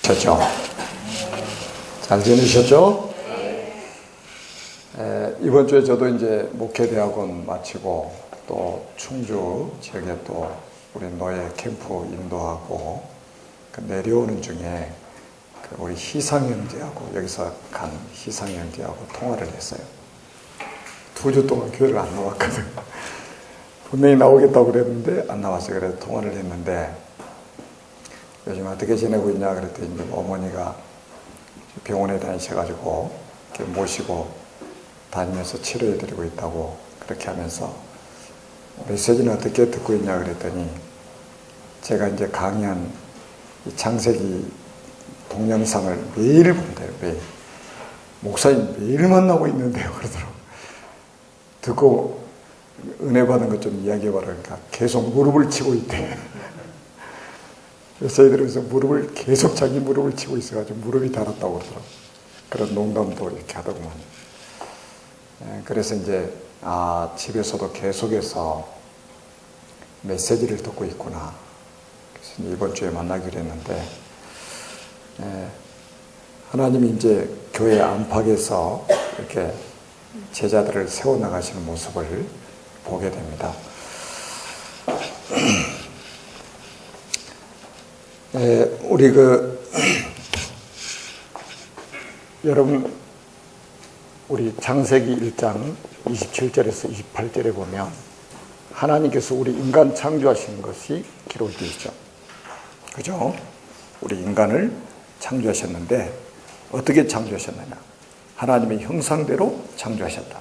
셨죠? 잘 지내셨죠? 이번 주에 저도 이제 목회대학원 마치고 또 충주 지역에 또 우리 노예 캠프 인도하고 내려오는 중에 우리 희상 형제하고 여기서 간 희상 형제하고 통화를 했어요. 2주 동안 교회를 안 나왔거든. 분명히 나오겠다고 그랬는데 안 나왔어요. 그래서 통화를 했는데 요즘 어떻게 지내고 있냐 그랬더니 이제 어머니가 병원에 다니셔가지고 이렇게 모시고 다니면서 치료해드리고 있다고 그렇게 하면서 메시지는 어떻게 듣고 있냐 그랬더니 제가 이제 강의한 이 창세기 동영상을 매일 본대요. 매일. 목사님 매일 만나고 있는데요 그러더라고요. 듣고 은혜 받은 것 좀 이야기해봐라. 그러니까 계속 무릎을 치고 있대. 저희들에서 무릎을 계속 자기 무릎을 치고 있어가지고 무릎이 닳았다고 그러더라고요. 그런 농담도 이렇게 하더구만. 그래서 이제 집에서도 계속해서 메시지를 듣고 있구나. 그래서 이번 주에 만나기로 했는데 하나님이 이제 교회 안팎에서 이렇게 제자들을 세워나가시는 모습을 보게 됩니다. 우리 여러분 우리 창세기 1장 27절에서 28절에 보면 하나님께서 우리 인간 창조하신 것이 기록되어 있죠. 그죠? 우리 인간을 창조하셨는데 어떻게 창조하셨느냐? 하나님의 형상대로 창조하셨다.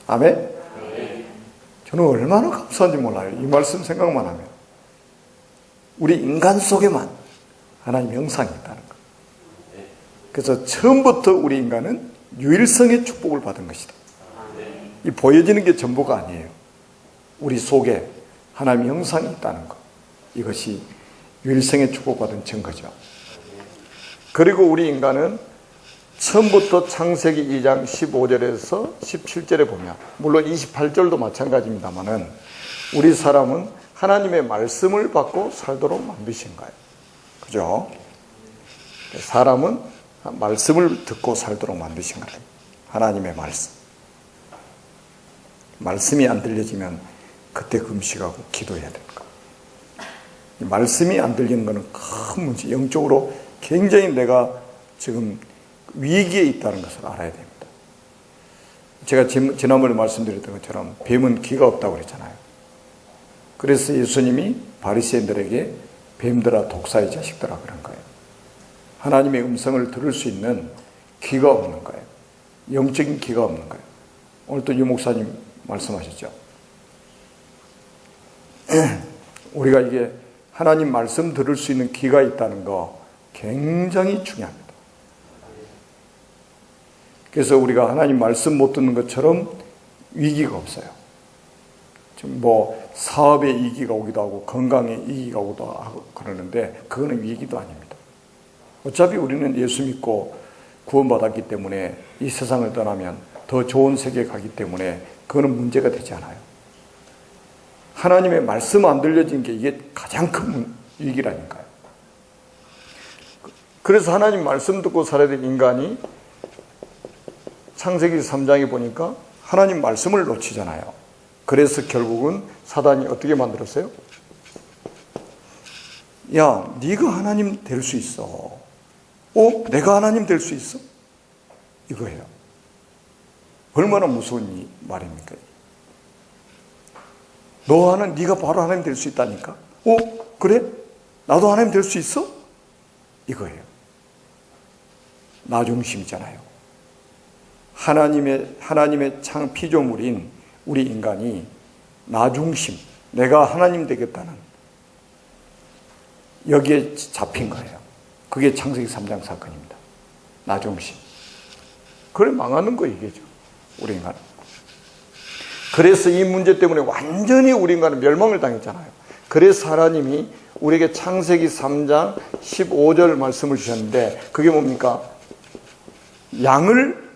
아멘? 저는 얼마나 감사한지 몰라요. 이 말씀 생각만 하면. 우리 인간 속에만 하나님 형상이 있다는 것. 그래서 처음부터 우리 인간은 유일성의 축복을 받은 것이다. 이 보여지는 게 전부가 아니에요. 우리 속에 하나님의 형상이 있다는 것. 이것이 유일성의 축복받은 증거죠. 그리고 우리 인간은 처음부터 창세기 2장 15절에서 17절에 보면 물론 28절도 마찬가지입니다만은 우리 사람은 하나님의 말씀을 받고 살도록 만드신 거예요. 그죠? 사람은 말씀을 듣고 살도록 만드신 거예요. 하나님의 말씀. 말씀이 안 들려지면 그때 금식하고 기도해야 되는 거예요. 말씀이 안 들리는 것은 큰 문제. 영적으로 굉장히 내가 지금 위기에 있다는 것을 알아야 됩니다. 제가 지난번에 말씀드렸던 것처럼 뱀은 귀가 없다고 그랬잖아요. 그래서 예수님이 바리새인들에게 뱀들아 독사의 자식들아 그런 거예요. 하나님의 음성을 들을 수 있는 귀가 없는 거예요. 영적인 귀가 없는 거예요. 오늘 또 유 목사님 말씀하셨죠. 우리가 이게 하나님 말씀 들을 수 있는 귀가 있다는 거 굉장히 중요합니다. 그래서 우리가 하나님 말씀 못 듣는 것처럼 위기가 없어요. 지금 사업에 위기가 오기도 하고 건강에 위기가 오기도 하고 그러는데 그거는 위기도 아닙니다. 어차피 우리는 예수 믿고 구원받았기 때문에 이 세상을 떠나면 더 좋은 세계에 가기 때문에 그거는 문제가 되지 않아요. 하나님의 말씀 안 들려진 게 이게 가장 큰 위기라니까요. 그래서 하나님 말씀 듣고 살아야 될 인간이 창세기 3장에 보니까 하나님 말씀을 놓치잖아요. 그래서 결국은 사단이 어떻게 만들었어요? 야, 네가 하나님 될 수 있어. 내가 하나님 될 수 있어? 이거예요. 얼마나 무서운 말입니까? 네가 바로 하나님 될 수 있다니까? 그래? 나도 하나님 될 수 있어? 이거예요. 나 중심이잖아요. 하나님의 피조물인 우리 인간이 나 중심, 내가 하나님 되겠다는 여기에 잡힌 거예요. 그게 창세기 3장 사건입니다. 나 중심. 그래 망하는 거 이게죠. 우리 인간은. 그래서 이 문제 때문에 완전히 우리 인간은 멸망을 당했잖아요. 그래서 하나님이 우리에게 창세기 3장 15절 말씀을 주셨는데 그게 뭡니까? 양을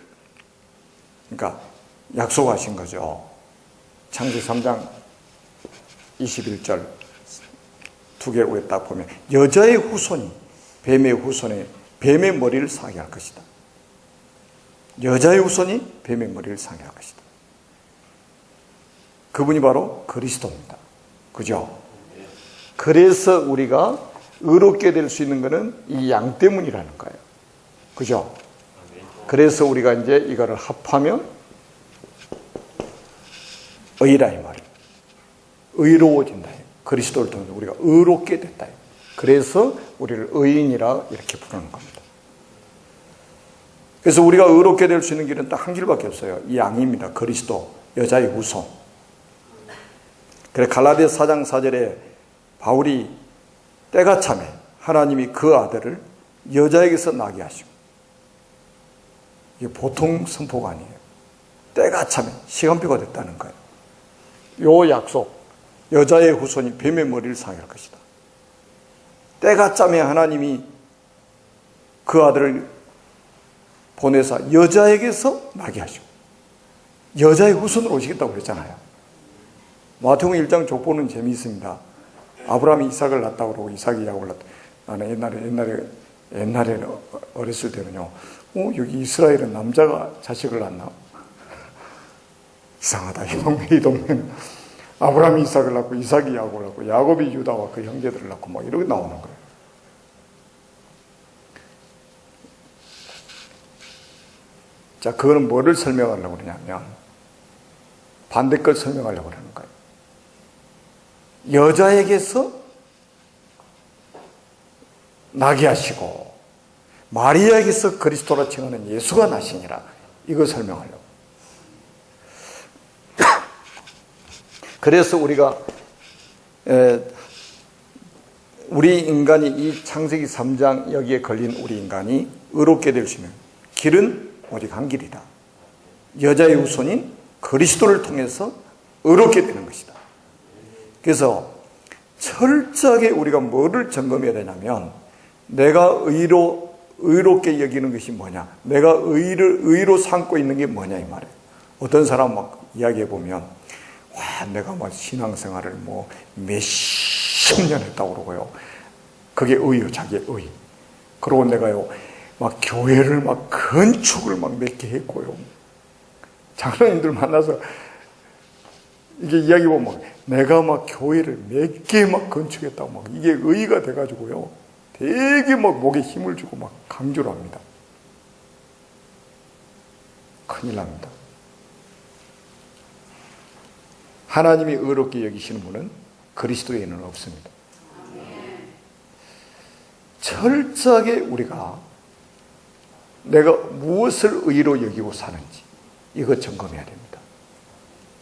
약속하신 거죠. 창세기 3장 21절 두 개를 딱 보면 여자의 후손이 뱀의 후손에 뱀의 머리를 상하게 할 것이다. 여자의 후손이 뱀의 머리를 상하게 할 것이다. 그분이 바로 그리스도입니다. 그죠? 그래서 우리가 의롭게 될 수 있는 것은 이 양 때문이라는 거예요. 그죠? 그래서 우리가 이제 이거를 합하면 의라 이 말이에요. 의로워진다. 그리스도를 통해서 우리가 의롭게 됐다. 그래서 우리를 의인이라 이렇게 부르는 겁니다. 그래서 우리가 의롭게 될 수 있는 길은 딱 한 길밖에 없어요. 이 양입니다. 그리스도, 여자의 후손. 그래 갈라디아서 4장 4절에 바울이 때가 참에 하나님이 그 아들을 여자에게서 나게 하시고, 이게 보통 선포가 아니에요. 때가 참에 시간표가 됐다는 거예요. 요 약속, 여자의 후손이 뱀의 머리를 상할 것이다. 때가 참에 하나님이 그 아들을 보내사 여자에게서 나게 하시고 여자의 후손으로 오시겠다고 그랬잖아요. 마태복음 1장 족보는 재미있습니다. 아브라함이 이삭을 낳았다고 그러고 이삭이 야곱을 낳았다. 나는 옛날에 어렸을 때는요. 여기 이스라엘은 남자가 자식을 낳나? 이상하다. 이 동네는 아브라함이 이삭을 낳고 이삭이 야곱을 낳고 야곱이 유다와 그 형제들을 낳고 막 이렇게 나오는 거예요. 자, 그거는 뭐를 설명하려고 그러냐면 반대 걸 설명하려고 그러는 거예요. 여자에게서 나게 하시고 마리아에게서 그리스도라 칭하는 예수가 나시니라. 이거 설명하려고. 그래서 우리가 우리 인간이 이 창세기 3장 여기에 걸린 우리 인간이 의롭게 될 수 있는 길은 오직 한 길이다. 여자의 후손인 그리스도를 통해서 의롭게 되는 것이다. 그래서 철저하게 우리가 뭐를 점검해야 되냐면 내가 의롭게 여기는 것이 뭐냐, 내가 의로 삼고 있는 게 뭐냐 이 말이에요. 어떤 사람 막 이야기해 보면 와 내가 막 신앙생활을 뭐 몇십 년 했다고 그러고요. 그게 의요, 자기의 의. 그러고 내가요 막 교회를 막 건축을 막 몇 개 했고요. 장로님들 만나서 이게 이야기 보면 내가 막 교회를 몇 개 막 건축했다고 막 이게 의의가 돼가지고요. 되게 막 목에 힘을 주고 막 강조를 합니다. 큰일 납니다. 하나님이 의롭게 여기시는 분은 그리스도에는 없습니다. 철저하게 우리가 내가 무엇을 의로 여기고 사는지 이거 점검해야 됩니다.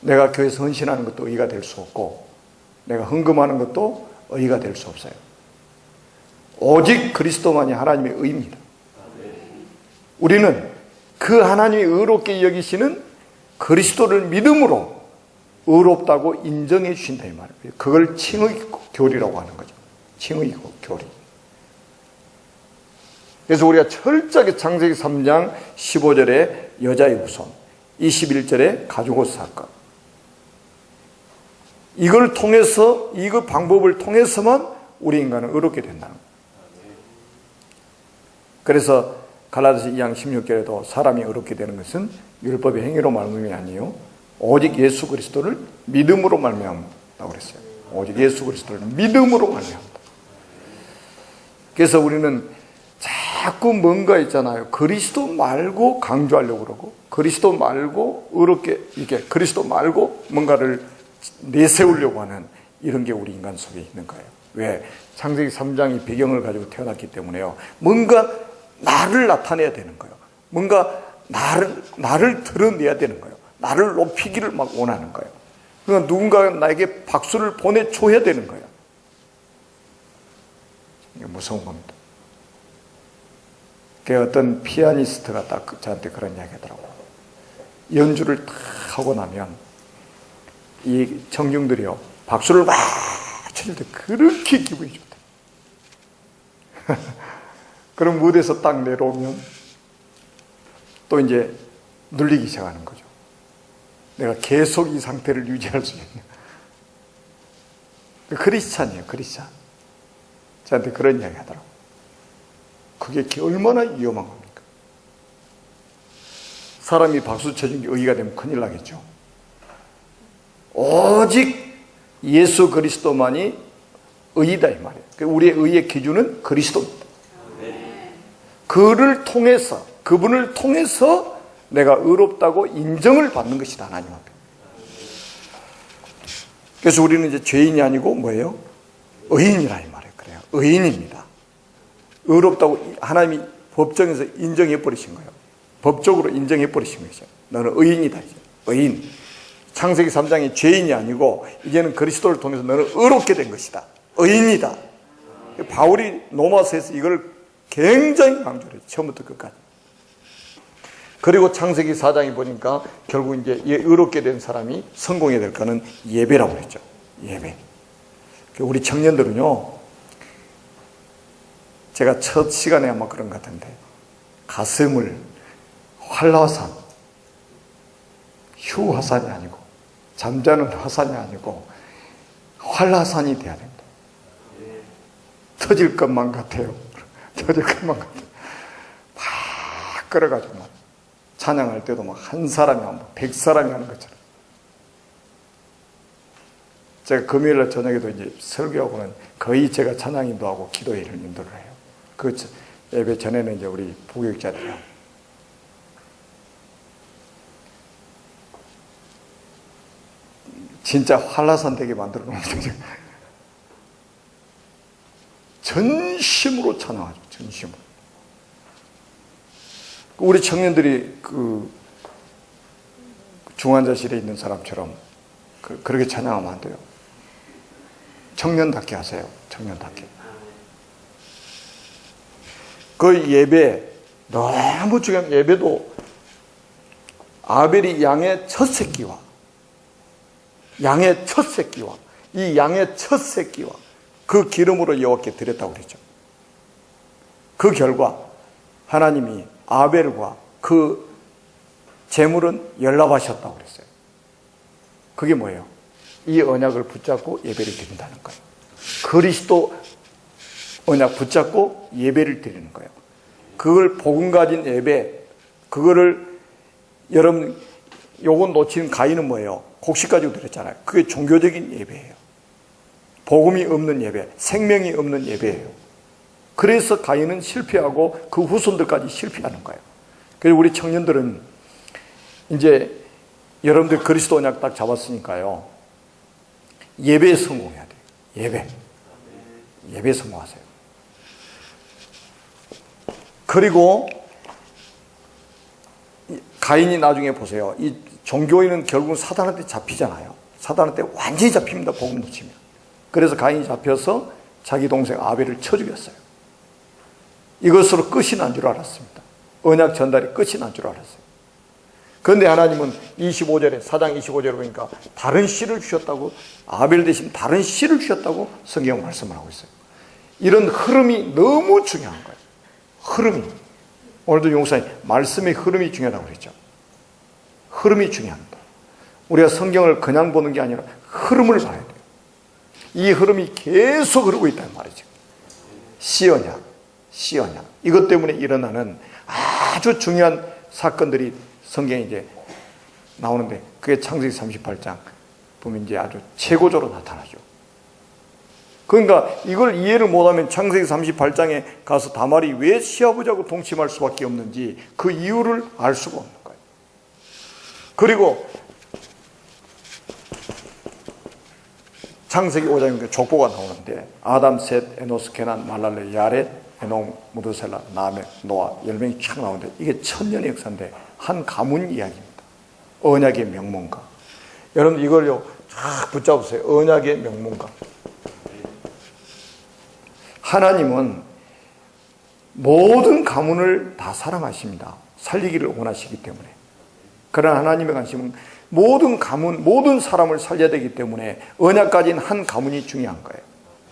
내가 교회에서 헌신하는 것도 의가 될 수 없고 내가 헌금하는 것도 의가 될 수 없어요. 오직 그리스도만이 하나님의 의입니다. 우리는 그 하나님이 의롭게 여기시는 그리스도를 믿음으로 의롭다고 인정해 주신다 이 말이에요. 그걸 칭의 교리라고 하는 거죠. 칭의 교리. 그래서 우리가 철저하게 창세기 3장 15절에 여자의 후손, 21절에 가죽옷 사건, 이걸 통해서, 이거 방법을 통해서만 우리 인간은 의롭게 된다는 거예요. 그래서 갈라디아서 2장 16절에도 사람이 의롭게 되는 것은 율법의 행위로 말미암이 아니요 오직 예수 그리스도를 믿음으로 말미암다고 그랬어요. 오직 예수 그리스도를 믿음으로 말미암다. 그래서 우리는 자꾸 뭔가 있잖아요. 그리스도 말고 강조하려고 그러고 그리스도 말고 의롭게 이게 그리스도 말고 뭔가를 내세우려고 하는 이런 게 우리 인간 속에 있는 거예요. 왜? 창세기 3장이 배경을 가지고 태어났기 때문에요. 뭔가 나를 나타내야 되는 거예요. 뭔가 나를 드러내야 되는 거예요. 나를 높이기를 막 원하는 거예요. 그러니까 누군가 나에게 박수를 보내줘야 되는 거예요. 이게 무서운 겁니다. 어떤 피아니스트가 딱 저한테 그런 이야기 하더라고요. 연주를 딱 하고 나면 이 청중들이요 박수를 막 칠 때 그렇게 기분이 좋다. 그럼 무대에서 딱 내려오면 또 이제 눌리기 시작하는 거죠. 내가 계속 이 상태를 유지할 수 있는. 크리스찬이에요, 크리스찬. 저한테 그런 이야기 하더라고요. 그게 얼마나 위험한 겁니까? 사람이 박수 쳐준 게 의의가 되면 큰일 나겠죠. 오직 예수 그리스도만이 의의다 이 말이에요. 우리의 의의 기준은 그리스도입니다. 그를 통해서, 그분을 통해서 내가 의롭다고 인정을 받는 것이다, 하나님 앞에. 그래서 우리는 이제 죄인이 아니고 뭐예요? 의인이라 이 말이에요. 그래요. 의인입니다. 의롭다고 하나님이 법정에서 인정해 버리신 거예요. 법적으로 인정해 버리신 것이죠. 너는 의인이다. 이제. 의인. 창세기 3장이 죄인이 아니고 이제는 그리스도를 통해서 너는 의롭게 된 것이다. 의인이다. 바울이 로마서에서 이걸 굉장히 강조를 해요. 처음부터 끝까지. 그리고 창세기 4장에 보니까 결국 이제 의롭게 된 사람이 성공해야 될 거는 예배라고 그랬죠. 예배. 우리 청년들은요, 제가 첫 시간에 아마 그런 것 같은데, 가슴을 활화산, 휴화산이 아니고, 잠자는 화산이 아니고, 활화산이 돼야 됩니다. 터질 것만 같아요. 터질 것만 같아요. 막 끌어가지고 막 찬양할 때도 막 한 사람이 하면 100사람이 하는 것처럼. 제가 금요일날 저녁에도 이제 설교하고는 거의 제가 찬양 인도하고 기도회를 인도를 해요. 그 예배 전에는 이제 우리 부교육자들이요. 진짜 한라산 되게 만들어 놓은 거죠. 전심으로 찬양하죠. 전심으로. 우리 청년들이 그 중환자실에 있는 사람처럼 그렇게 찬양하면 안 돼요. 청년답게 하세요. 청년답게. 그 예배 너무 중요한 예배도 아벨이 양의 첫 새끼와 이 양의 첫 새끼와 그 기름으로 여호와께 드렸다고 그랬죠. 그 결과 하나님이 아벨과 그 제물은 연락하셨다고 그랬어요. 그게 뭐예요? 이 언약을 붙잡고 예배를 드린다는 거예요. 그리스도 언약 붙잡고 예배를 드리는 거예요. 그걸 복음 가진 예배, 그거를 여러분 요건 놓친 가인은 뭐예요? 곡식 가지고 드렸잖아요. 그게 종교적인 예배예요. 복음이 없는 예배, 생명이 없는 예배예요. 그래서 가인은 실패하고 그 후손들까지 실패하는 거예요. 그래서 우리 청년들은 이제 여러분들 그리스도 언약 딱 잡았으니까요. 예배에 성공해야 돼요. 예배에 성공하세요. 그리고 가인이 나중에 보세요. 이 종교인은 결국은 사단한테 잡히잖아요. 사단한테 완전히 잡힙니다. 복음 놓치면. 그래서 가인이 잡혀서 자기 동생 아벨을 쳐 죽였어요. 이것으로 끝이 난 줄 알았습니다. 언약 전달이 끝이 난 줄 알았어요. 그런데 하나님은 25절에 4장 25절에 보니까 다른 씨를 주셨다고, 아벨 대신 다른 씨를 주셨다고 성경 말씀을 하고 있어요. 이런 흐름이 너무 중요한 거예요. 흐름이. 오늘도 용사님 말씀의 흐름이 중요하다고 그랬죠. 흐름이 중요합니다. 우리가 성경을 그냥 보는 게 아니라 흐름을 봐야 돼요. 이 흐름이 계속 흐르고 있다는 말이죠. 씨언약. 이것 때문에 일어나는 아주 중요한 사건들이 성경에 이제 나오는데, 그게 창세기 38장 보면 이제 아주 최고조로 나타나죠. 그러니까 이걸 이해를 못하면 창세기 38장에 가서 다말이 왜 시아버지하고 동침할 수밖에 없는지 그 이유를 알 수가 없는 거예요. 그리고 창세기 5장에 족보가 나오는데 아담, 셋, 에노스, 게난, 말랄레, 야렛, 에녹, 무드셀라, 나멕, 노아 10명이 쫙 나오는데 이게 1000년의 역사인데 한 가문 이야기입니다. 언약의 명문가. 여러분 이걸요 쫙 붙잡으세요. 언약의 명문가. 하나님은 모든 가문을 다 사랑하십니다. 살리기를 원하시기 때문에. 그러나 하나님의 관심은 모든 가문, 모든 사람을 살려야 되기 때문에 언약 가진 한 가문이 중요한 거예요.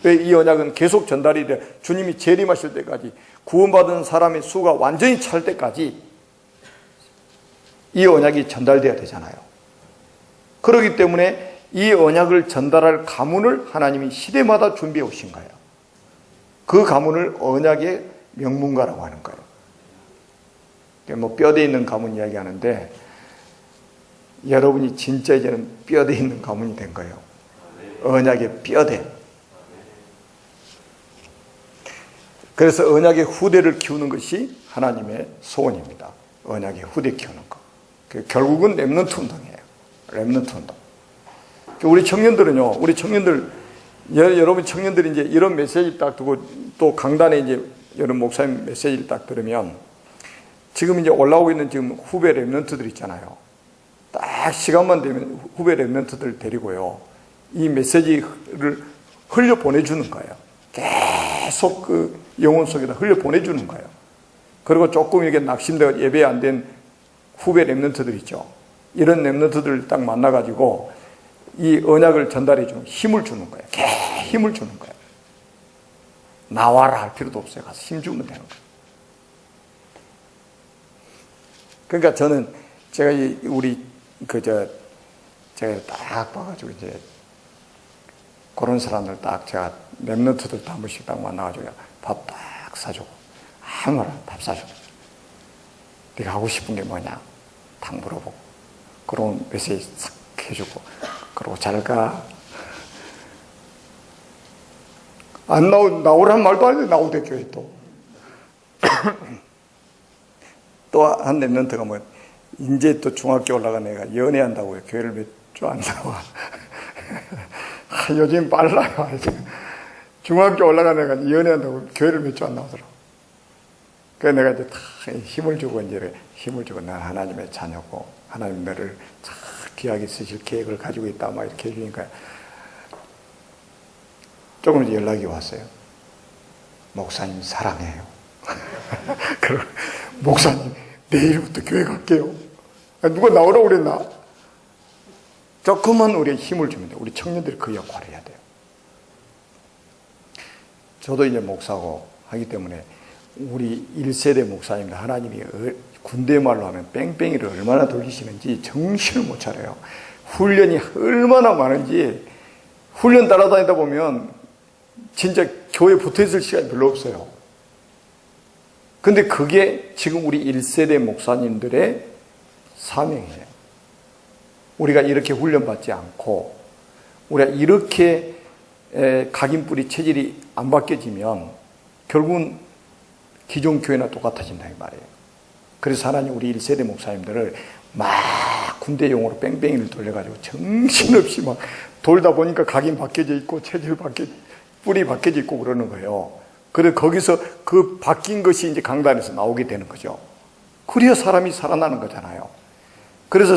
왜 이 언약은 계속 전달이 돼 주님이 재림하실 때까지 구원받은 사람의 수가 완전히 찰 때까지 이 언약이 전달돼야 되잖아요. 그렇기 때문에 이 언약을 전달할 가문을 하나님이 시대마다 준비해 오신 거예요. 그 가문을 언약의 명문가라고 하는 거예요. 뭐 뼈대 있는 가문 이야기하는데 여러분이 진짜 이제는 뼈대 있는 가문이 된 거예요. 언약의 뼈대. 그래서 언약의 후대를 키우는 것이 하나님의 소원입니다. 언약의 후대 키우는 거. 결국은 렘넌트 운동이에요. 렘넌트 운동. 우리 청년들은요, 여러분 청년들이 이제 이런 메시지 딱 두고 또 강단에 이제 여러분 목사님 메시지를 딱 들으면 지금 이제 올라오고 있는 지금 후배 렘넌트들 있잖아요. 딱 시간만 되면 후배 렘넌트들 데리고요. 이 메시지를 흘려 보내주는 거예요. 계속 그 영혼 속에다 흘려 보내주는 거예요. 그리고 조금 이렇게 낙심되어 예배 안 된 후배 렘넌트들 있죠. 이런 렘넌트들을 딱 만나가지고 이 언약을 전달해 주는 힘을 주는 거예요. 힘을 주는 거예요. 나와라 할 필요도 없어요. 가서 힘 주면 되는 거예요. 그러니까 저는 제가 제가 딱 봐가지고 이제 그런 사람들 딱 제가 렘넌트들 한 번씩 딱 만나가지고 밥 딱 사주고 아무나 밥 사주고 네가 하고 싶은 게 뭐냐 딱 물어보고 그런 메시지 싹 해주고 그러고 잘 가. 안 나오란 말도 안 해. 나오대 교회 또. 또 한 렘넌트가 뭐 이제 또 중학교 올라간 애가 연애한다고요. 교회를 몇 주 안 나와. 요즘 빨라요. 중학교 올라간 애가 연애한다고 교회를 몇 주 안 나오더라고. 그래서 내가 이제 다 힘을 주고 난 하나님의 자녀고 하나님 너를 참 귀하게 쓰실 계획을 가지고 있다 막 이렇게 해주니까 조금 이제 연락이 왔어요. 목사님 사랑해요. 그리고 목사님 내일부터 교회 갈게요. 누가 나오라고 그랬나? 조금만 우리의 힘을 주면 돼요. 우리 청년들이 그 역할을 해야 돼요. 저도 이제 목사고 하기 때문에 우리 1세대 목사님들 하나님이 군대 말로 하면 뺑뺑이를 얼마나 돌리시는지 정신을 못 차려요. 훈련이 얼마나 많은지 훈련 따라다니다 보면 진짜 교회에 붙어있을 시간이 별로 없어요. 근데 그게 지금 우리 1세대 목사님들의 사명이에요. 우리가 이렇게 훈련받지 않고 우리가 이렇게 각인뿌리 체질이 안 바뀌어지면 결국은 기존 교회나 똑같아진다 이 말이에요. 그래서 하나님 우리 1세대 목사님들을 막 군대용으로 뺑뺑이를 돌려가지고 정신없이 막 돌다 보니까 각인 바뀌어져 있고 뿌리 바뀌어져 있고 그러는 거예요. 그래서 거기서 그 바뀐 것이 이제 강단에서 나오게 되는 거죠. 그래야 사람이 살아나는 거잖아요. 그래서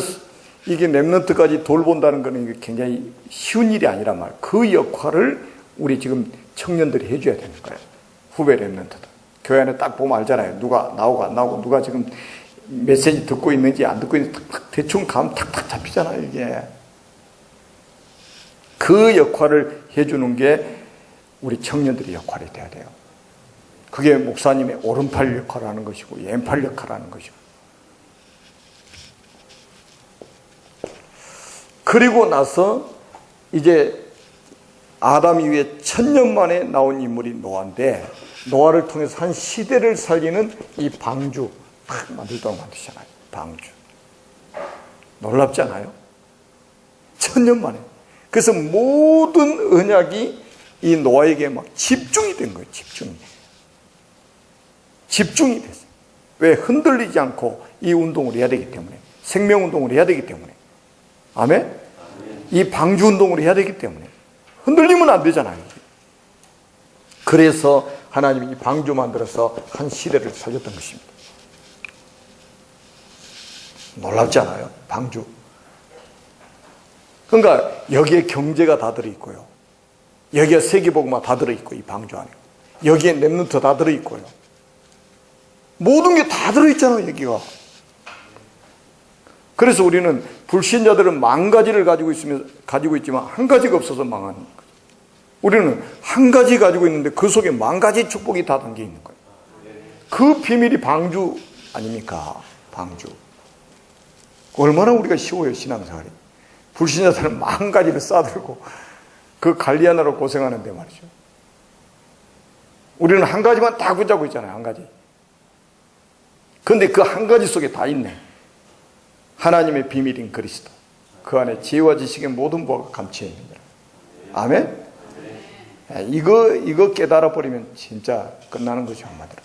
이게 렘넌트까지 돌본다는 것은 굉장히 쉬운 일이 아니란 말이에요. 그 역할을 우리 지금 청년들이 해줘야 되는 거예요. 후배 렘넌트들. 교회 안에 딱 보면 알잖아요. 누가 나오고 안 나오고, 누가 지금 메시지 듣고 있는지 안 듣고 있는지 대충 감 탁탁 잡히잖아요, 이게. 그 역할을 해주는 게 우리 청년들의 역할이 돼야 돼요. 그게 목사님의 오른팔 역할을 하는 것이고, 왼팔 역할을 하는 것이고. 그리고 나서 이제 아담 이후에 1000년 만에 나온 인물이 노아인데, 노아를 통해서 한 시대를 살리는 이 방주 탁 만들도록 만드시잖아요. 방주. 놀랍지 않아요? 1000년 만에. 그래서 모든 언약이 이 노아에게 막 집중이 된 거예요. 집중이 됐어요. 왜? 흔들리지 않고 이 운동을 해야 되기 때문에. 생명 운동을 해야 되기 때문에. 아멘? 이 방주 운동을 해야 되기 때문에. 흔들리면 안 되잖아요. 그래서 하나님이 이 방주 만들어서 한 시대를 살렸던 것입니다. 놀랍지 않아요? 방주. 그러니까 여기에 경제가 다 들어있고요. 여기에 세계복음화 다 들어있고, 이 방주 안에. 여기에 렘넌트 다 들어있고요. 모든 게 다 들어있잖아요, 여기가. 그래서 우리는 불신자들은 만 가지를 가지고 있지만 한 가지가 없어서 망하는 거예요. 우리는 한 가지 가지고 있는데 그 속에 만 가지 축복이 다 담겨 있는 거예요. 그 비밀이 방주 아닙니까? 방주. 얼마나 우리가 쉬워요, 신앙생활이. 불신자들은 만 가지를 싸들고 그 관리하느라 고생하는데 말이죠. 우리는 한 가지만 다 붙잡고 있잖아요. 한 가지. 그런데 그 한 가지 속에 다 있네. 하나님의 비밀인 그리스도. 그 안에 지혜와 지식의 모든 보화가 감추어 있는 거예요. 아멘? 이거 깨달아 버리면 진짜 끝나는 거죠, 한마디로.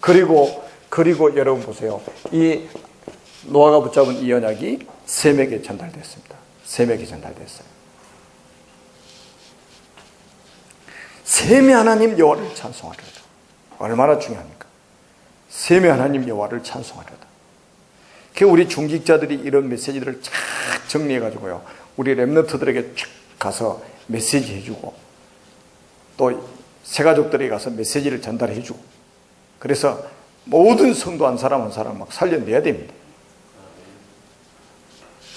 그리고 여러분 보세요. 이 노아가 붙잡은 이 언약이 셈에게 전달됐습니다. 셈에게 전달됐어요. 셈의 하나님 여호와를 찬송하려다. 얼마나 중요합니까? 셈의 하나님 여호와를 찬송하려다. 그 우리 중직자들이 이런 메시지들을 쫙 정리해가지고요, 우리 렘넌트들에게 쫙 가서 메시지 해주고, 또 새가족들에게 가서 메시지를 전달해주고, 그래서 모든 성도 한 사람 한 사람 막 살려내야 됩니다.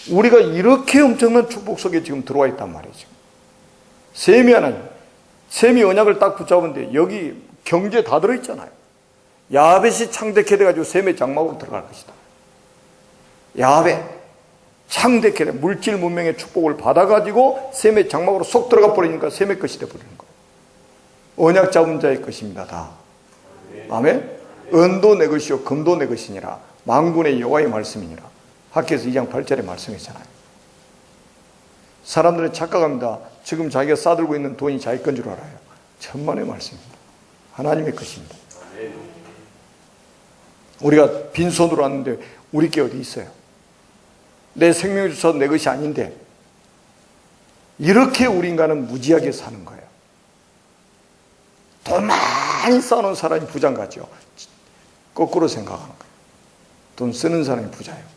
우리가 이렇게 엄청난 축복 속에 지금 들어와 있단 말이죠. 셈이 하나님, 셈이 언약을 딱 붙잡은데 여기 경제 다 들어있잖아요. 야벳이 창대케 돼가지고 셈의 장막으로 들어갈 것이다. 야벳 창대케 돼 물질 문명의 축복을 받아가지고 셈의 장막으로 쏙 들어가 버리니까 셈의 것이 돼버리는 거예요. 언약 잡은 자의 것입니다. 다. 아멘. 은도 내 것이요 금도 내 것이니라. 만군의 여호와의 말씀이니라. 학교에서 2장 8절에 말씀했잖아요. 사람들은 착각합니다. 지금 자기가 싸들고 있는 돈이 자기 건 줄 알아요. 천만의 말씀입니다. 하나님의 것입니다. 우리가 빈손으로 왔는데 우리 게 어디 있어요? 내 생명을 주셔서 내 것이 아닌데, 이렇게 우리 인간은 무지하게 사는 거예요. 돈 많이 쌓아놓은 사람이 부자인 거죠. 거꾸로 생각하는 거예요. 돈 쓰는 사람이 부자예요.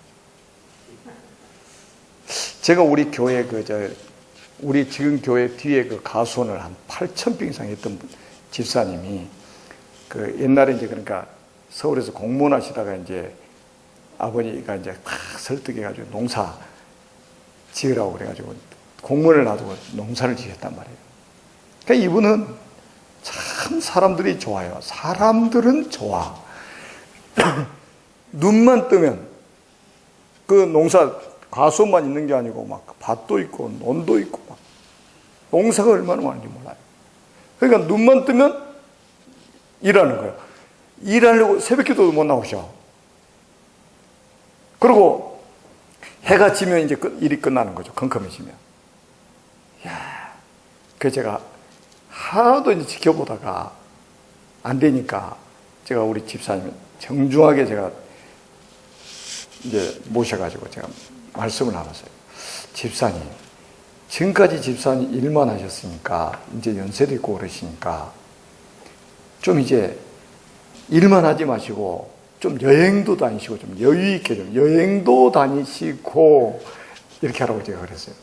제가 우리 교회 우리 지금 교회 뒤에 그 가수원을 한 8,000평 이상 했던 집사님이 옛날에 이제 그러니까 서울에서 공무원 하시다가 이제 아버지가 이제 막 설득해가지고 농사 지으라고 그래가지고 공무원을 놔두고 농사를 지었단 말이에요. 그러니까 이분은 참 사람들이 좋아요. 사람들은 좋아. 눈만 뜨면 그 농사 가수만 있는 게 아니고 막 밭도 있고 논도 있고 막 농사가 얼마나 많은지 몰라요. 그러니까 눈만 뜨면 일하는 거예요. 일하려고 새벽기도도 못 나오셔. 그리고 해가 지면 이제 일이 끝나는 거죠. 컴컴해지면. 야, 그 제가 하도 이제 지켜보다가 안 되니까 제가 우리 집사님 정중하게 제가 이제 모셔가지고 제가 말씀을 나눴어요. 집사님, 지금까지 집사님 일만 하셨으니까 이제 연세도 있고 그러시니까 좀 이제 일만 하지 마시고 좀 여행도 다니시고 좀 여유 있게 좀 여행도 다니시고 이렇게 하라고 제가 그랬어요.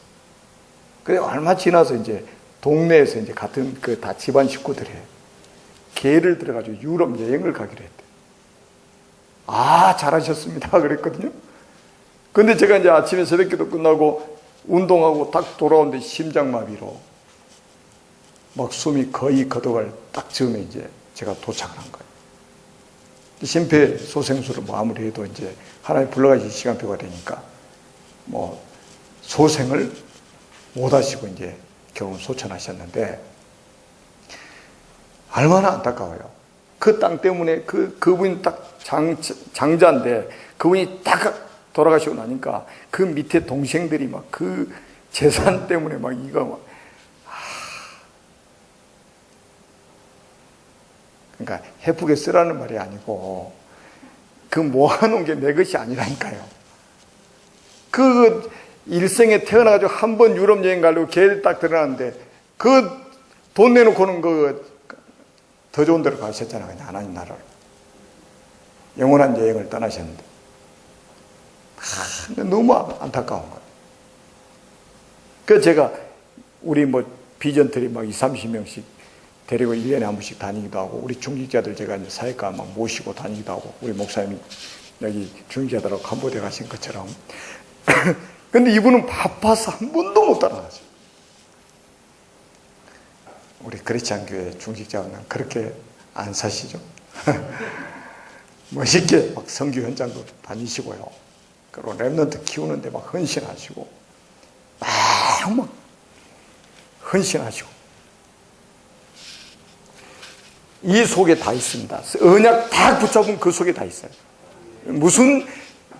그래 얼마 지나서 이제 동네에서 이제 같은 그 다 집안 식구들이 계획을 들어가지고 유럽 여행을 가기로 했대. 아, 잘하셨습니다. 그랬거든요. 근데 제가 이제 아침에 새벽기도 끝나고 운동하고 딱 돌아오는데 심장마비로 막 숨이 거의 걷어갈 딱 즈음에 이제 제가 도착을 한 거예요. 심폐소생술을 뭐 아무리 해도 이제 하나님 불러가신 시간표가 되니까 뭐 소생을 못 하시고 이제 결국 소천하셨는데 얼마나 안타까워요. 그 땅 때문에 그분이 딱 장자인데 그분이 딱 돌아가시고 나니까 그 밑에 동생들이 막 그 재산 때문에 막 이거 막 그러니까 해프게 쓰라는 말이 아니고 그 모아놓은 게 내 것이 아니라니까요. 그 일생에 태어나가지고 한 번 유럽 여행 가려고 계획 딱 들어놨는데 그 돈 내놓고는 그 더 좋은 데로 가셨잖아요. 그냥 하나님 나라로 영원한 여행을 떠나셨는데 너무 안타까운 거예요. 그래서 제가 우리 뭐 비전들이 막 20-30명씩 데리고 1년에 한 번씩 다니기도 하고 우리 중직자들 제가 이제 사회과 막 모시고 다니기도 하고 우리 목사님이 여기 중직자들하고 캄보디아 가신 것처럼 근데 이분은 바빠서 한 번도 못 따라가죠. 우리 크리스찬 교회 중직자는 그렇게 안 사시죠. 멋있게 막 선교 현장도 다니시고요. 그리고 렘넌트 키우는데 막 헌신하시고 막 헌신하시고 이 속에 다 있습니다. 언약 다 붙잡으면 그 속에 다 있어요. 무슨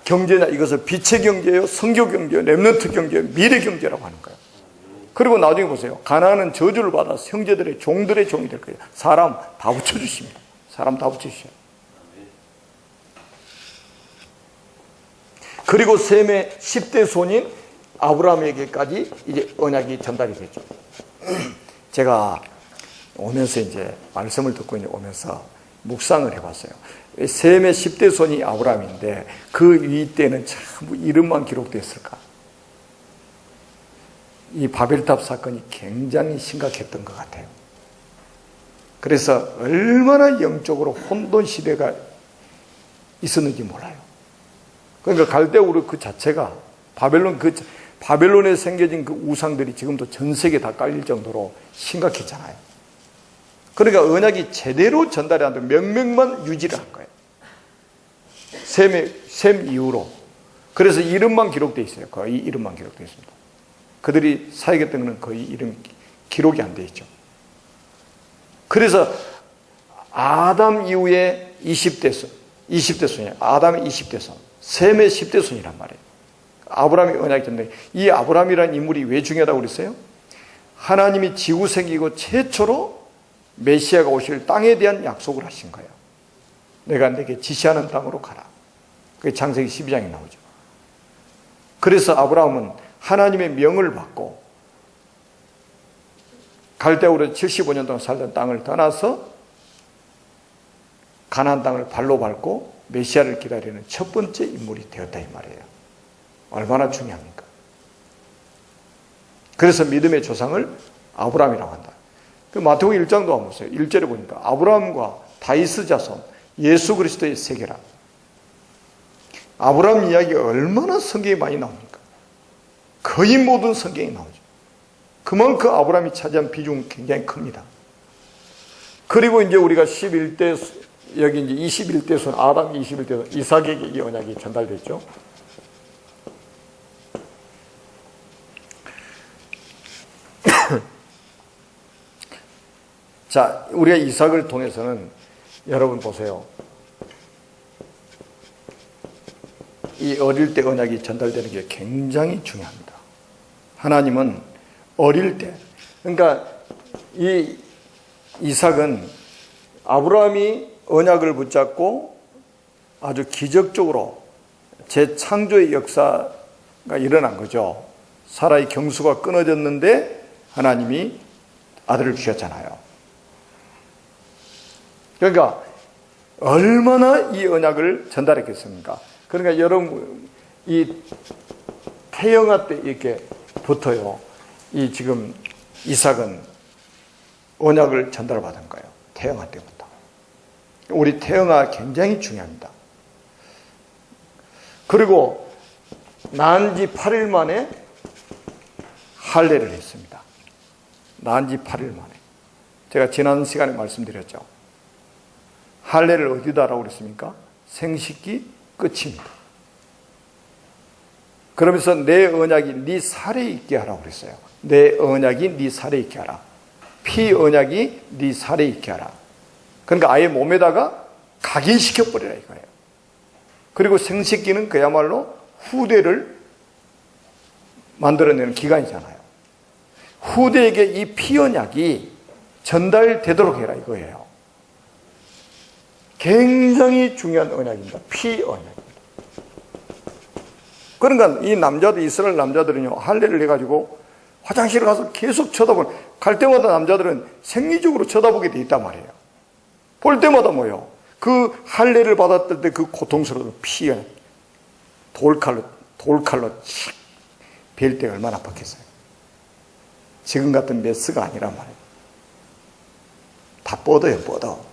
경제냐? 이것을 빛의 경제예요, 성교 경제예요, 렘넌트 경제예요, 미래 경제라고 하는 거예요. 그리고 나중에 보세요. 가나안은 저주를 받아서 형제들의 종들의 종이 될 거예요. 사람 다 붙여주십니다. 사람 다 붙여주셔요. 그리고 셈의 10대 손인 아브라함에게까지 이제 언약이 전달이 됐죠. 제가 오면서 이제 말씀을 듣고 이제 오면서 묵상을 해봤어요. 셈의 10대 손이 아브라함인데 그 위 때는 참 이름만 기록됐을까? 이 바벨탑 사건이 굉장히 심각했던 것 같아요. 그래서 얼마나 영적으로 혼돈 시대가 있었는지 몰라요. 그러니까 갈대우르 그 자체가 바벨론에 생겨진 그 우상들이 지금도 전 세계에 다 깔릴 정도로 심각했잖아요. 그러니까 언약이 제대로 전달이 안 되고 명명만 유지를 한 거예요. 셈 이후로. 그래서 이름만 기록되어 있어요. 거의 이름만 기록되어 있습니다. 그들이 사역했던 것은 거의 이름 기록이 안 되어 있죠. 그래서 아담 이후에 20대 손이에요. 아담의 20대 손, 셈의 10대 손이란 말이에요. 아브라함이 언약이 됐는데 이 아브라함이라는 인물이 왜 중요하다고 그랬어요? 하나님이 지구 생기고 최초로 메시아가 오실 땅에 대한 약속을 하신 거예요. 내가 내게 지시하는 땅으로 가라. 그게 창세기 12장에 나오죠. 그래서 아브라함은 하나님의 명을 받고 갈대우르 75년 동안 살던 땅을 떠나서 가나안 땅을 발로 밟고 메시아를 기다리는 첫 번째 인물이 되었다 이 말이에요. 얼마나 중요합니까? 그래서 믿음의 조상을 아브라함이라고 한다. 그 마태복음 1장도 한번 보세요. 1절에 보니까 아브라함과 다윗의 자손 예수 그리스도의 세계라. 아브라함 이야기가 얼마나 성경에 많이 나옵니까? 거의 모든 성경에 나오죠. 그만큼 아브라함이 차지한 비중은 굉장히 큽니다. 그리고 이제 우리가 11대 여기 이제 21대 손 아담 21대 손 이삭에게 이 언약이 전달됐죠. 자, 우리가 이삭을 통해서는 여러분 보세요. 이 어릴 때 언약이 전달되는 게 굉장히 중요합니다. 하나님은 어릴 때, 그러니까 이 이삭은 아브라함이 언약을 붙잡고 아주 기적적으로 재창조의 역사가 일어난 거죠. 사라의 경수가 끊어졌는데 하나님이 아들을 주셨잖아요. 그러니까 얼마나 이 언약을 전달했겠습니까? 그러니까 여러분 이 태영아 때 이렇게 붙어요. 이 지금 이삭은 언약을 전달받은 거예요. 태영아 때부터. 우리 태영아 굉장히 중요합니다. 그리고 낳은 지 8일 만에 할례를 했습니다. 낳은 지 8일 만에. 제가 지난 시간에 말씀드렸죠. 할례를 어디다 하라고 그랬습니까? 생식기 끝입니다. 그러면서 내 언약이 네 살에 있게 하라고 그랬어요. 내 언약이 네 살에 있게 하라. 피 언약이 네 살에 있게 하라. 그러니까 아예 몸에다가 각인시켜버리라 이거예요. 그리고 생식기는 그야말로 후대를 만들어내는 기간이잖아요. 후대에게 이 피 언약이 전달되도록 해라 이거예요. 굉장히 중요한 언약입니다. 피 언약. 그러니까 이 남자들, 이스라엘 남자들은요, 할례를 해가지고 화장실에 가서 계속 갈 때마다 남자들은 생리적으로 쳐다보게 돼 있단 말이에요. 볼 때마다 뭐예요? 그 할례를 받았을 때 그 고통스러운 피에 돌칼로 칙 벨 때 얼마나 아팠겠어요. 지금 같은 메스가 아니란 말이에요. 다 뻗어요, 뻗어.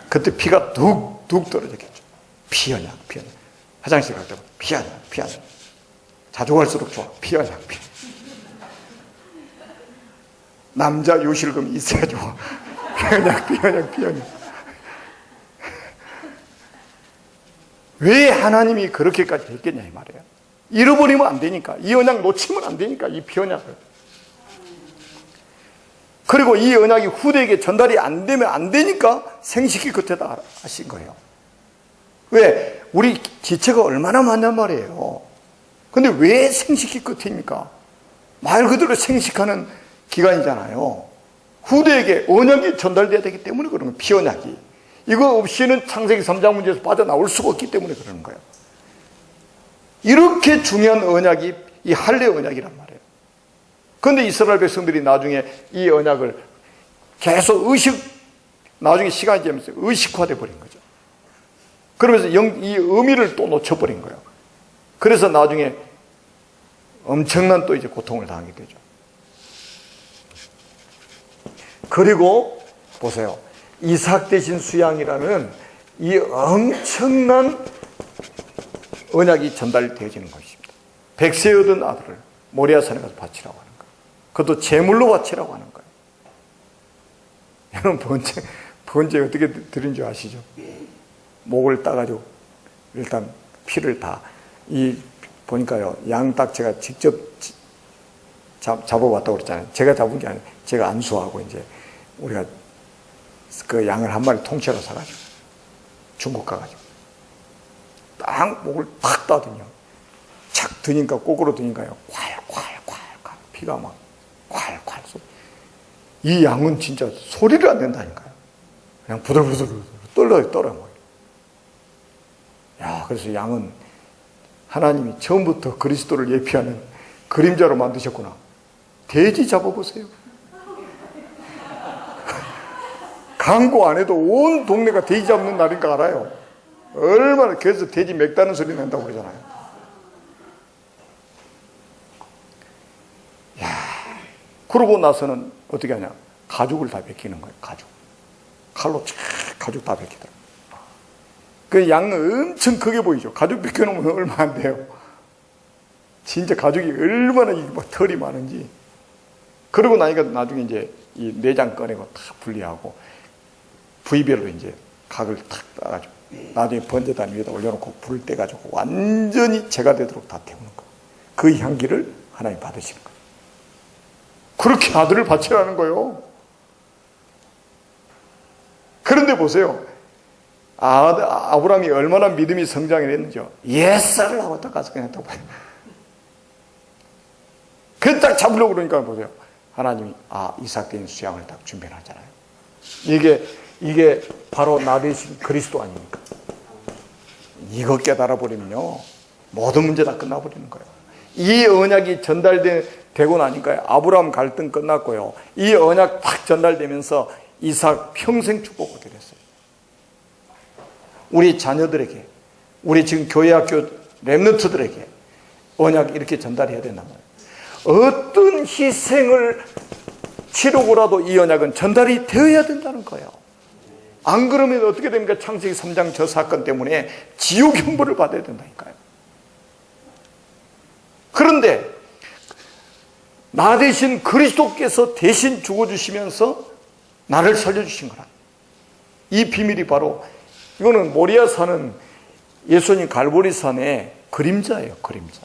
그때 피가 뚝뚝 떨어졌겠죠. 피하냐. 화장실 갈 때마다 피하냐. 자주 갈수록 좋아. 피하냐. 남자 요실금이 있어야 좋아. 피하냐. 왜 하나님이 그렇게까지 했겠냐 이 말이에요. 잃어버리면 안 되니까. 이 언약 놓치면 안 되니까 이 피언약을. 그리고 이 언약이 후대에게 전달이 안 되면 안 되니까 생식기 끝에다 하신 거예요. 왜? 우리 지체가 얼마나 많냔 말이에요. 근데 왜 생식기 끝입니까? 말 그대로 생식하는 기간이잖아요. 후대에게 언약이 전달돼야 되기 때문에 그런 거예요. 피언약이. 이거 없이는 창세기 3장 문제에서 빠져나올 수가 없기 때문에 그러는 거예요. 이렇게 중요한 언약이 이 할례 언약이란 말이에요. 그런데 이스라엘 백성들이 나중에 이 언약을 계속 나중에 시간이 지나면서 의식화돼 버린 거죠. 그러면서 이 의미를 또 놓쳐버린 거예요. 그래서 나중에 엄청난 또 이제 고통을 당하게 되죠. 그리고 보세요. 이삭 대신 수양이라는 이 엄청난 언약이 전달되어지는 것입니다. 백세 얻은 아들을 모리아산에 가서 바치라고 하는 거예요. 그것도 제물로 바치라고 하는 거예요. 여러분 번제 어떻게 드린 줄 아시죠? 목을 따가지고 일단 피를 다 보니까요, 양 딱 제가 직접 잡아왔다고 그랬잖아요. 제가 잡은 게 아니라 제가 안수하고 이제 우리가 그 양을 한 마리 통째로 사가지고 중국 가가지고 딱 목을 팍 따더니요, 착 드니까 꼬꾸로 드니까요, 콸콸콸콸 피가 막 콸콸 쏟. 이 양은 진짜 소리를 안 낸다니까요. 그냥 부들부들 떨어요. 야, 그래서 양은 하나님이 처음부터 그리스도를 예피하는 그림자로 만드셨구나. 돼지 잡아보세요. 광고 안 해도 온 동네가 돼지 잡는 날인 거 알아요. 얼마나, 그래서 돼지 맥다는 소리 난다고 그러잖아요. 야, 그러고 나서는 어떻게 하냐? 가죽을 다 벗기는 거예요. 칼로 가죽 다 벗기더라고요. 그 양은 엄청 크게 보이죠. 가죽 벗겨놓으면 얼마 안 돼요. 진짜 가죽이 얼마나 털이 많은지. 그러고 나니까 나중에 이제 이 내장 꺼내고 다 분리하고 부위별로 이제 각을 탁 따가지고 나중에 번제단 위에다 올려놓고 불을 떼가지고 완전히 제가 되도록 다 태우는 거예요. 그 향기를 하나님 받으시는 거예요. 그렇게 아들을 바치라는 거예요. 그런데 보세요. 아브라함이 얼마나 믿음이 성장을 했는지요. 예스를 하고 딱 가서 그냥 딱 봐요. 그래서 딱 잡으려고 그러니까 보세요. 하나님이 이삭 대신 수양을 딱 준비하잖아요. 이게 바로 나 대신 그리스도 아닙니까? 이거 깨달아 버리면요, 모든 문제 다 끝나버리는 거예요. 이 언약이 전달되고 나니까 아브라함 갈등 끝났고요. 이 언약 딱 전달되면서 이삭 평생 축복하게 됐어요. 우리 자녀들에게, 우리 지금 교회 학교 렘넌트들에게 언약 이렇게 전달해야 된단 말이에요. 어떤 희생을 치르고라도 이 언약은 전달이 되어야 된다는 거예요. 안 그러면 어떻게 됩니까? 창세기 3장 저 사건 때문에 지옥 형벌을 받아야 된다니까요. 그런데 나 대신 그리스도께서 대신 죽어주시면서 나를 살려주신 거라. 이 비밀이 바로, 이거는 모리아산은 예수님 갈보리산의 그림자예요. 그림자.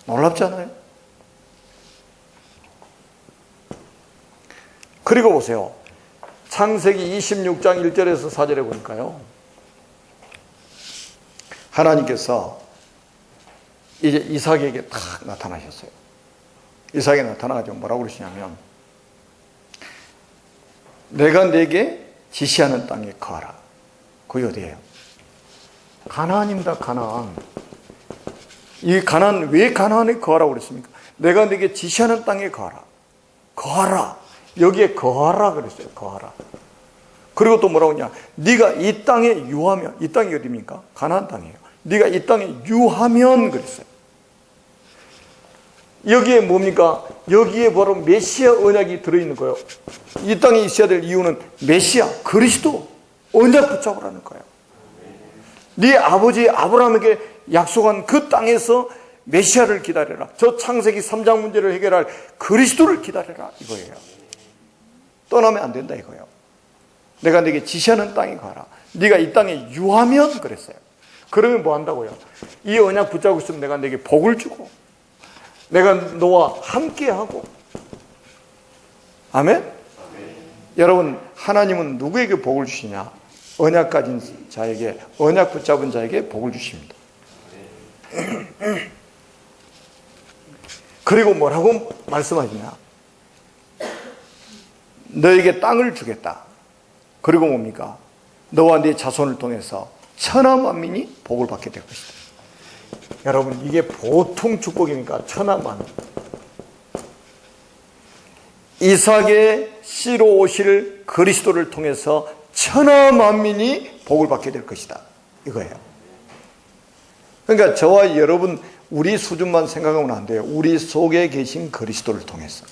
놀랍잖아요. 그리고 보세요. 창세기 26장 1절에서 4절에 보니까요, 하나님께서 이제 이삭에게 딱 나타나셨어요. 이삭에 나타나가지고 뭐라고 그러시냐면, 내가 내게 지시하는 땅에 거하라. 그게 어디예요? 가나안입니다. 가나안. 이 가나안, 왜 가나안에 거하라고 그랬습니까? 내가 내게 지시하는 땅에 거하라. 거하라. 여기에 거하라 그랬어요. 거하라. 그리고 또 뭐라고 하냐? 네가 이 땅에 유하면, 이 땅이 어디입니까? 가나안 땅이에요. 네가 이 땅에 유하면 그랬어요. 여기에 뭡니까? 여기에 바로 메시아 언약이 들어있는 거예요. 이 땅에 있어야 될 이유는 메시아, 그리스도 언약 붙잡으라는 거예요. 네 아버지 아브라함에게 약속한 그 땅에서 메시아를 기다려라. 저 창세기 3장 문제를 해결할 그리스도를 기다려라 이거예요. 떠나면 안 된다 이거예요. 내가 네게 지시하는 땅에 가라. 네가 이 땅에 유하면 그랬어요. 그러면 뭐 한다고요? 이 언약 붙잡고 있으면 내가 네게 복을 주고, 내가 너와 함께하고, 아멘? 여러분, 하나님은 누구에게 복을 주시냐? 언약 가진 자에게, 언약 붙잡은 자에게 복을 주십니다. 그리고 뭐라고 말씀하시냐? 너에게 땅을 주겠다. 그리고 뭡니까? 너와 네 자손을 통해서 천하 만민이 복을 받게 될 것이다. 여러분, 이게 보통 축복입니까? 천하 만민. 이삭의 씨로 오실 그리스도를 통해서 천하 만민이 복을 받게 될 것이다. 이거예요. 그러니까 저와 여러분, 우리 수준만 생각하면 안 돼요. 우리 속에 계신 그리스도를 통해서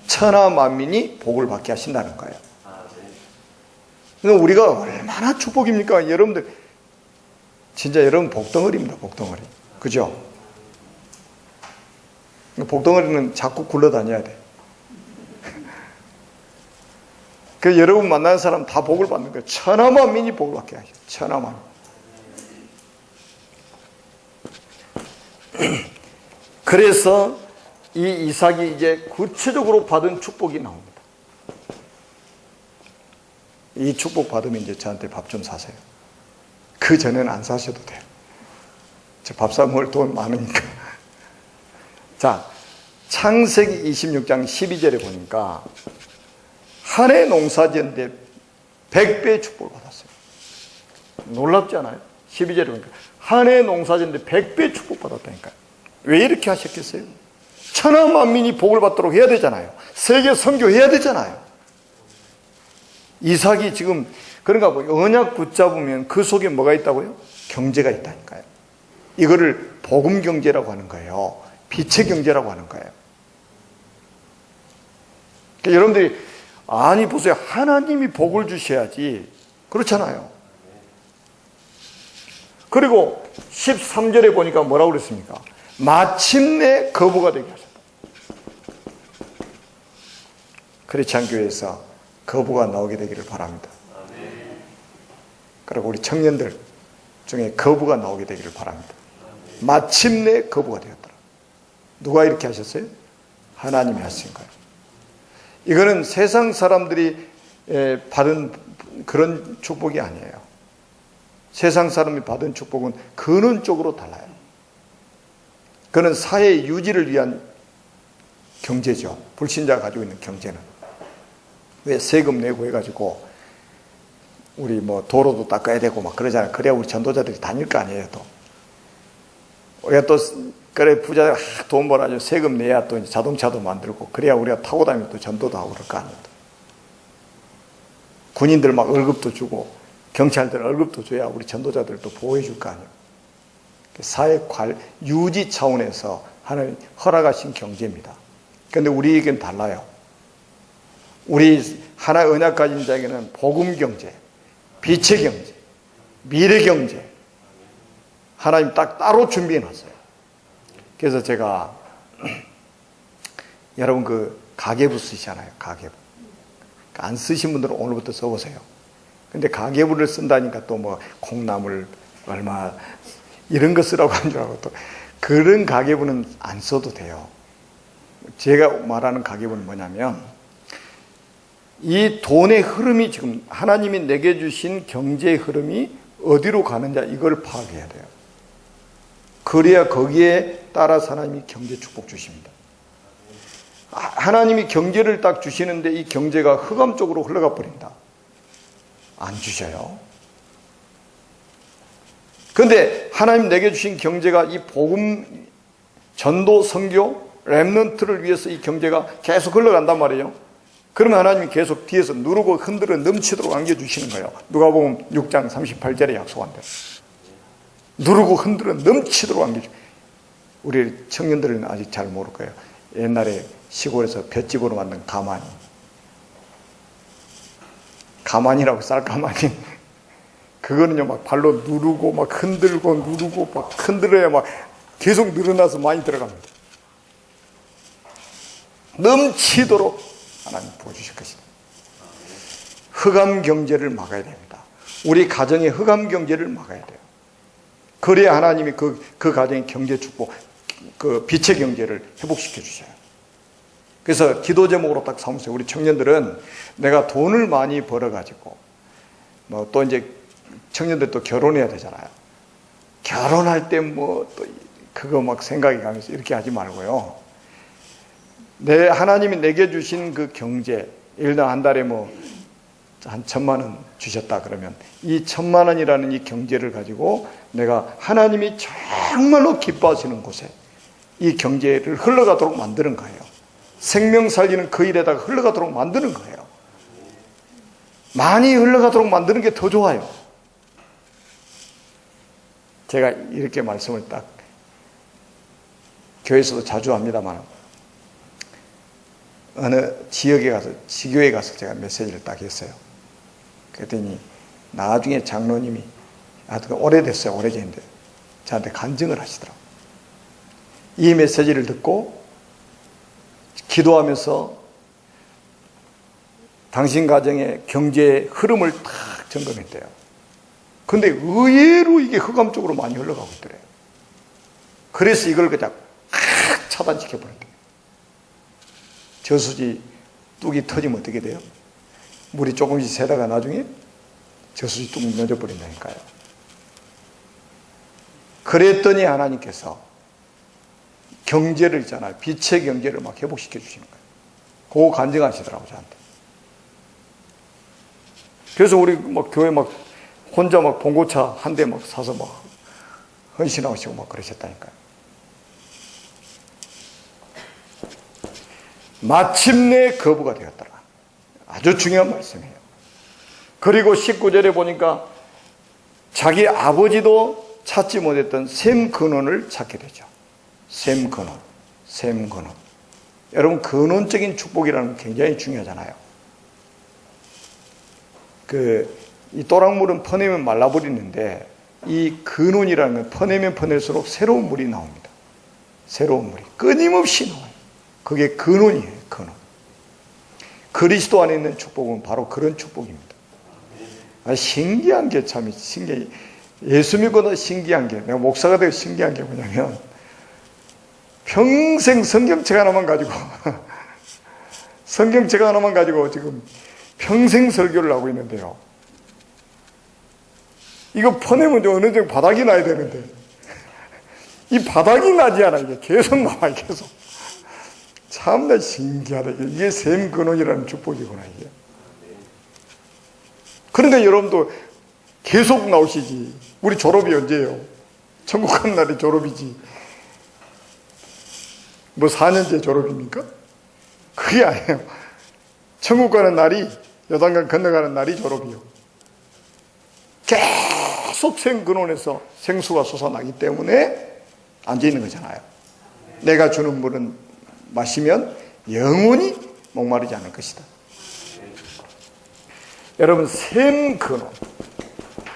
천하 만민이 복을 받게 하신다는 거예요. 그러니까 우리가 얼마나 축복입니까? 여러분들, 진짜 여러분 복덩어리입니다. 복덩어리. 그죠? 복덩어리는 자꾸 굴러다녀야 돼. 그 여러분 만나는 사람 다 복을 받는 거예요. 천하 만민이 복을 받게 하셔. 천하 만민. 그래서 이 이삭이 이제 구체적으로 받은 축복이 나옵니다. 이 축복 받으면 이제 저한테 밥 좀 사세요. 그 전에는 안 사셔도 돼요. 저 밥 사 먹을 돈 많으니까. 자, 창세기 26장 12절에 보니까 한 해 농사 지었는데 100배의 축복을 받았어요. 놀랍지 않아요? 12절에 보니까 한 해 농사 지었는데 100배의 축복 받았다니까요. 왜 이렇게 하셨겠어요? 천하 만민이 복을 받도록 해야 되잖아요. 세계 선교해야 되잖아요. 이삭이 지금 그런가 보요. 언약 붙잡으면 그 속에 뭐가 있다고요? 경제가 있다니까요. 이거를 복음 경제라고 하는 거예요. 빛의 경제라고 하는 거예요. 그러니까 여러분들이 아니 보세요. 하나님이 복을 주셔야지. 그렇잖아요. 그리고 13절에 보니까 뭐라고 그랬습니까? 마침내 거부가 되게 하셨다. 크리스찬 교회에서 거부가 나오게 되기를 바랍니다. 그리고 우리 청년들 중에 거부가 나오게 되기를 바랍니다. 마침내 거부가 되었더라. 누가 이렇게 하셨어요? 하나님이 하신 거예요. 이거는 세상 사람들이 받은 그런 축복이 아니에요. 세상 사람이 받은 축복은 근원적으로 달라요. 그는 사회 유지를 위한 경제죠. 불신자가 가지고 있는 경제는. 왜 세금 내고 해가지고 우리 뭐 도로도 닦아야 되고 막 그러잖아요. 그래야 우리 전도자들이 다닐 거 아니에요. 또 우리가 또 그래 부자들 돈 벌어가지고 세금 내야 또 자동차도 만들고 그래야 우리가 타고 다니면 또 전도도 하고 그럴 거 아니에요. 군인들 막 월급도 주고 경찰들 월급도 줘야 우리 전도자들도 보호해 줄 거 아니에요. 사회 유지 차원에서 하나님 허락하신 경제입니다. 그런데 우리에겐 달라요. 우리 하나의 언약 가진 자에게는 복음 경제, 빛의 경제, 미래 경제 하나님 딱 따로 준비해 놨어요. 그래서 제가 여러분 그 가계부 쓰시잖아요. 가계부. 안 쓰신 분들은 오늘부터 써보세요. 근데 가계부를 쓴다니까 또 뭐 콩나물 얼마 이런 거 쓰라고 하는 줄 알고 또 그런 가계부는 안 써도 돼요. 제가 말하는 가계부는 뭐냐면 이 돈의 흐름이 지금 하나님이 내게 주신 경제의 흐름이 어디로 가느냐 이걸 파악해야 돼요. 그래야 거기에 따라서 하나님이 경제 축복 주십니다. 하나님이 경제를 딱 주시는데 이 경제가 흑암 쪽으로 흘러가 버린다. 안 주셔요. 그런데 하나님 내게 주신 경제가 이 복음, 전도, 선교, 렘넌트를 위해서 이 경제가 계속 흘러간단 말이에요. 그러면 하나님이 계속 뒤에서 누르고 흔들어 넘치도록 안겨주시는 거예요. 누가복음 6장 38절에 약속한 대로. 누르고 흔들어 넘치도록 안겨주시는 거예요. 우리 청년들은 아직 잘 모를 거예요. 옛날에 시골에서 볏집으로 만든 가마니. 가마니라고 쌀가마니. 그거는요, 막 발로 누르고, 막 흔들고, 누르고, 막 흔들어야 막 계속 늘어나서 많이 들어갑니다. 넘치도록 하나님 부어주실 것이다. 흑암 경제를 막아야 됩니다. 우리 가정의 흑암 경제를 막아야 돼요. 그래야 하나님이 그 가정의 경제 축복, 그 빛의 경제를 회복시켜 주셔요. 그래서 기도 제목으로 딱 삼으세요. 우리 청년들은 내가 돈을 많이 벌어가지고 뭐 또 이제 청년들 또 결혼해야 되잖아요. 결혼할 때 뭐 또 그거 막 생각이 가면서 이렇게 하지 말고요. 하나님이 내게 주신 그 경제, 예를 들어 한 달에 뭐 한 1,000만 원 주셨다 그러면 이 1,000만 원이라는 이 경제를 가지고 내가 하나님이 정말로 기뻐하시는 곳에 이 경제를 흘러가도록 만드는 거예요. 생명 살리는 그 일에다가 흘러가도록 만드는 거예요. 많이 흘러가도록 만드는 게 더 좋아요. 제가 이렇게 말씀을 딱 교회에서도 자주 합니다만 어느 지역에 가서 지교에 가서 제가 메시지를 딱 했어요. 그랬더니 나중에 장로님이 아주 오래됐어요. 오래전인데 저한테 간증을 하시더라고요. 이 메시지를 듣고 기도하면서 당신 가정의 경제의 흐름을 탁 점검했대요. 근데 의외로 이게 흑암적으로 많이 흘러가고 있더래요. 그래서 이걸 그냥 확 차단시켜버렸대요. 저수지 뚝이 터지면 어떻게 돼요? 물이 조금씩 새다가 나중에 저수지 뚝 무너져버린다니까요. 그랬더니 하나님께서 경제를 있잖아요. 빛의 경제를 막 회복시켜 주시는 거예요. 그거 간증하시더라고요, 저한테. 그래서 우리 막 교회 막 혼자 막 봉고차 한 대 막 사서 막 헌신하시고 막 그러셨다니까요. 마침내 거부가 되었더라. 아주 중요한 말씀이에요. 그리고 19절에 보니까 자기 아버지도 찾지 못했던 샘 근원을 찾게 되죠. 샘 근원, 샘 근원. 여러분, 근원적인 축복이라는 게 굉장히 중요하잖아요. 이 또랑물은 퍼내면 말라버리는데 이 근원이라는 건 퍼내면 퍼낼수록 새로운 물이 나옵니다. 새로운 물이 끊임없이 나와요. 그게 근원이에요. 근원. 그리스도 안에 있는 축복은 바로 그런 축복입니다. 신기한 게 참 신기해. 예수 믿고도 신기한 게, 내가 목사가 되어 신기한 게 뭐냐면 평생 성경책 하나만 가지고 성경책 하나만 가지고 지금 평생 설교를 하고 있는데요. 이거 퍼내면 어느 정도 바닥이 나야 되는데 이 바닥이 나지 않아. 이게 계속 나와요. 계속. 참나 신기하다. 이게 샘 근원이라는 축복이구나, 이게. 그런데 여러분도 계속 나오시지. 우리 졸업이 언제예요? 천국 가는 날이 졸업이지. 뭐 4년째 졸업입니까? 그게 아니에요. 천국 가는 날이, 요단강 건너가는 날이 졸업이요. 계속 샘 근원에서 생수가 솟아나기 때문에 앉아있는 거잖아요. 내가 주는 물은 마시면 영원히 목마르지 않을 것이다. 여러분, 샘 근원,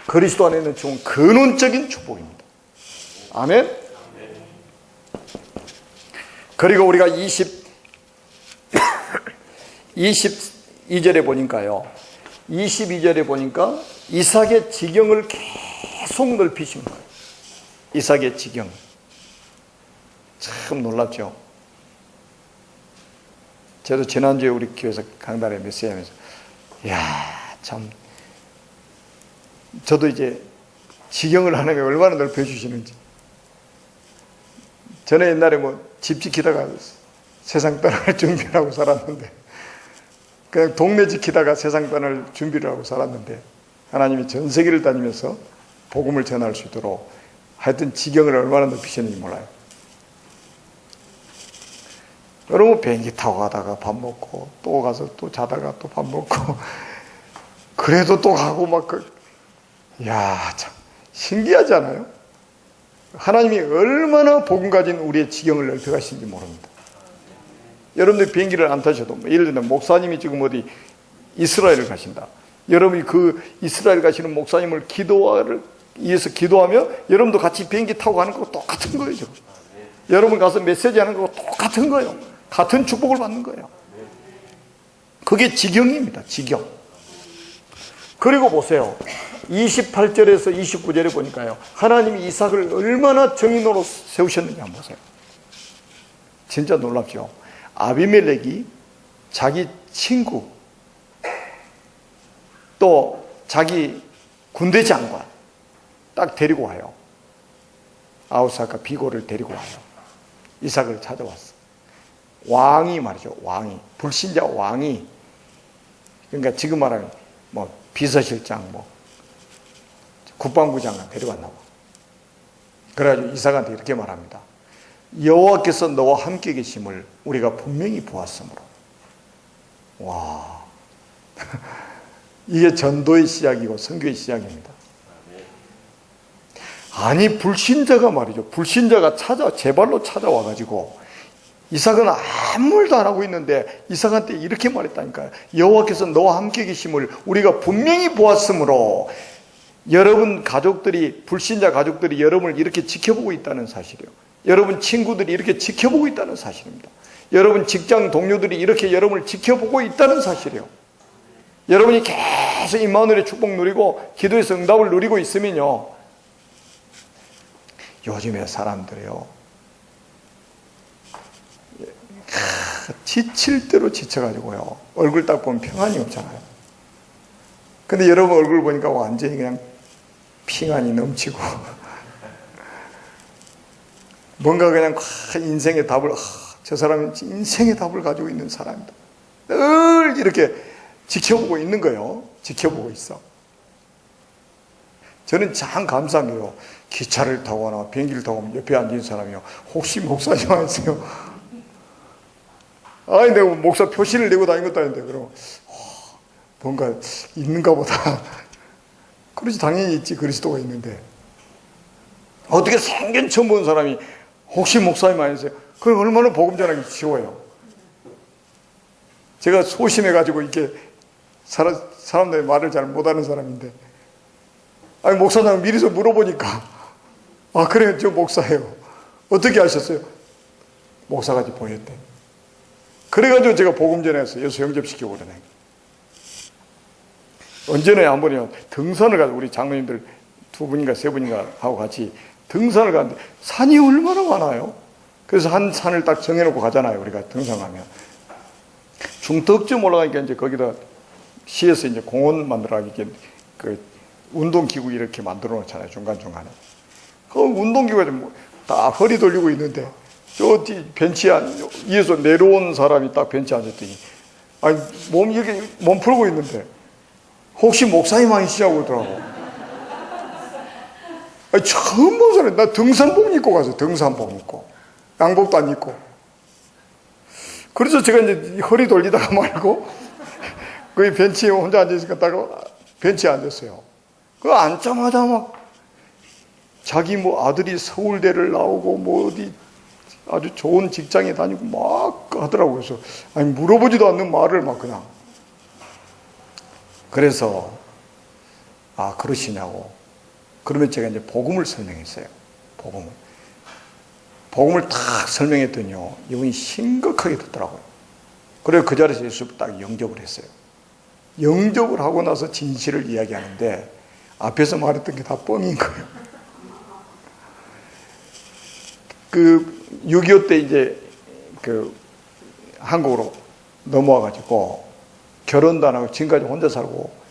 그리스도 안에 있는 축복은 근원적인 축복입니다. 아멘. 그리고 우리가 22절에 보니까요, 22절에 보니까 이삭의 지경을 계속 넓히신 거예요. 이삭의 지경. 참 놀랍죠. 저도 지난주에 우리 교회에서 강단에 메시지 하면서 참 저도 이제 지경을 하나님이 얼마나 넓혀주시는지. 저는 옛날에 뭐 집 지키다가 세상 떠날 준비를 하고 살았는데, 그냥 동네 지키다가 세상 떠날 준비를 하고 살았는데, 하나님이 전 세계를 다니면서 복음을 전할 수 있도록 하여튼 지경을 얼마나 높이셨는지 몰라요. 여러분, 비행기 타고 가다가 밥 먹고 또 가서 또 자다가 또 밥 먹고 그래도 또 가고 막 참 신기하지 않아요? 하나님이 얼마나 복음 가진 우리의 지경을 넓혀가시는지 모릅니다. 여러분들 비행기를 안 타셔도, 예를 들면 목사님이 지금 어디 이스라엘을 가신다. 여러분이 그 이스라엘 가시는 목사님을 위해서 기도하며 여러분도 같이 비행기 타고 가는 거고 똑같은 거예요. 지금. 여러분 가서 메시지 하는 거고 똑같은 거예요. 같은 축복을 받는 거예요. 그게 지경입니다. 지경. 그리고 보세요. 28절에서 29절에 보니까요, 하나님이 이삭을 얼마나 정인으로 세우셨는지 한번 보세요. 진짜 놀랍죠. 아비멜렉이 자기 친구 또 자기 군대 장관 딱 데리고 와요. 아우사가 비고를 데리고 와요. 이삭을 찾아왔어. 왕이 말이죠. 왕이, 불신자 왕이, 그러니까 지금 말하면 뭐 비서실장, 뭐 국방부 장관 데려왔나 봐. 그래가지고 이삭한테 이렇게 말합니다. 여호와께서 너와 함께 계심을 우리가 분명히 보았으므로. 와, 이게 전도의 시작이고 선교의 시작입니다. 아니, 불신자가 말이죠. 불신자가 제 발로 찾아와가지고 이삭은 아무 말도 안 하고 있는데 이삭한테 이렇게 말했다니까요. 여호와께서 너와 함께 계심을 우리가 분명히 보았으므로. 여러분 가족들이, 불신자 가족들이 여러분을 이렇게 지켜보고 있다는 사실이요. 여러분 친구들이 이렇게 지켜보고 있다는 사실입니다. 여러분 직장 동료들이 이렇게 여러분을 지켜보고 있다는 사실이요. 여러분이 계속 임마누엘의 축복 누리고 기도에서 응답을 누리고 있으면요, 요즘에 사람들이요, 지칠 대로 지쳐가지고요, 얼굴 딱 보면 평안이 없잖아요. 근데 여러분 얼굴 보니까 완전히 그냥 평안이 넘치고 뭔가 그냥 인생의 답을, 저 사람은 인생의 답을 가지고 있는 사람이다. 늘 이렇게 지켜보고 있는 거예요. 지켜보고 있어. 저는 참 감사한 게요, 기차를 타거나 비행기를 타고 오면 옆에 앉은 사람이요, 혹시 목사님 아니세요? 아니, 내가 목사 표시를 내고 다닌 것도 아닌데, 그러면 뭔가 있는가 보다. 그렇지, 당연히 있지, 그리스도가 있는데. 어떻게 생전 처음 본 사람이 혹시 목사님 아니세요? 그럼 얼마나 복음 전하기 쉬워요. 제가 소심해가지고 이렇게 사람들의 말을 잘 못하는 사람인데, 아니, 목사님 미리서 물어보니까, 아, 그래요, 저 목사예요. 어떻게 아셨어요? 목사같이 보였대. 그래가지고 제가 복음 전해서 여기서 영접시키고 그러네. 언제나 한 번이요, 등산을 가서 우리 장로님들 2분인가 3분인가 하고 같이 등산을 가는데 산이 얼마나 많아요. 그래서 한 산을 딱 정해놓고 가잖아요. 우리가 등산하면 중턱쯤 올라가니까 이제 거기다 시에서 이제 공원 만들어가지고 그 운동기구 이렇게 만들어 놓잖아요. 중간중간에. 그 운동기구가 다 허리 돌리고 있는데 저 뒤 벤치에 위에서 내려온 사람이 딱 벤치에 앉았더니, 아니, 이렇게 몸 풀고 있는데 혹시 목사님 아니시냐고 그러더라고. 아니, 처음 본 사람이, 나 등산복 입고 가서 등산복 입고 양복도 안 입고. 그래서 제가 이제 허리 돌리다가 말고 거기 벤치에 혼자 앉아있으니까 딱 벤치에 앉았어요. 그 앉자마자 막 자기 뭐 아들이 서울대를 나오고 뭐 어디 아주 좋은 직장에 다니고 막 하더라고요. 그래서 아니, 물어보지도 않는 말을 막 그냥. 그래서 아, 그러시냐고. 그러면 제가 이제 복음을 설명했어요. 복음을 탁 설명했더니요, 이분이 심각하게 듣더라고요. 그래서 그 자리에서 예수 딱 영접을 했어요. 영접을 하고 나서 진실을 이야기하는데 앞에서 말했던 게 다 뻥인 거예요. 그 6.25 때 이제 그 한국으로 넘어와가지고 결혼도 안 하고 지금까지 혼자 살고,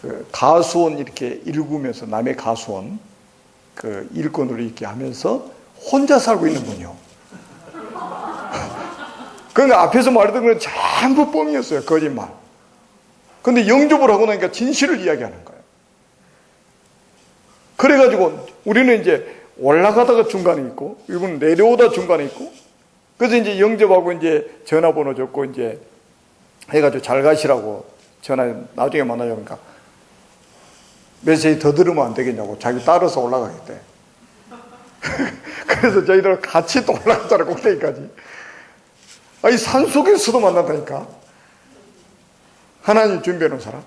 그 가수원 이렇게 일구면서 남의 가수원 그 일꾼으로 이렇게 하면서 혼자 살고 있는 분이요. 그러니까 앞에서 말했던 건 전부 뻥이었어요. 거짓말. 근데 영접을 하고 나니까 진실을 이야기하는 거예요. 그래가지고 우리는 이제 올라가다가 중간에 있고, 이분은 내려오다 중간에 있고, 그래서 이제 영접하고 이제 전화번호 줬고 이제 해가지고 잘 가시라고 전화 나중에 만나자고 하니까 메시지 더 들으면 안 되겠냐고 자기 따라서 올라가겠대. 그래서 저희들 같이 또 올라갔잖아요, 꼭대기까지. 아니, 산속에서도 만난다니까. 하나님 준비해 놓은 사람.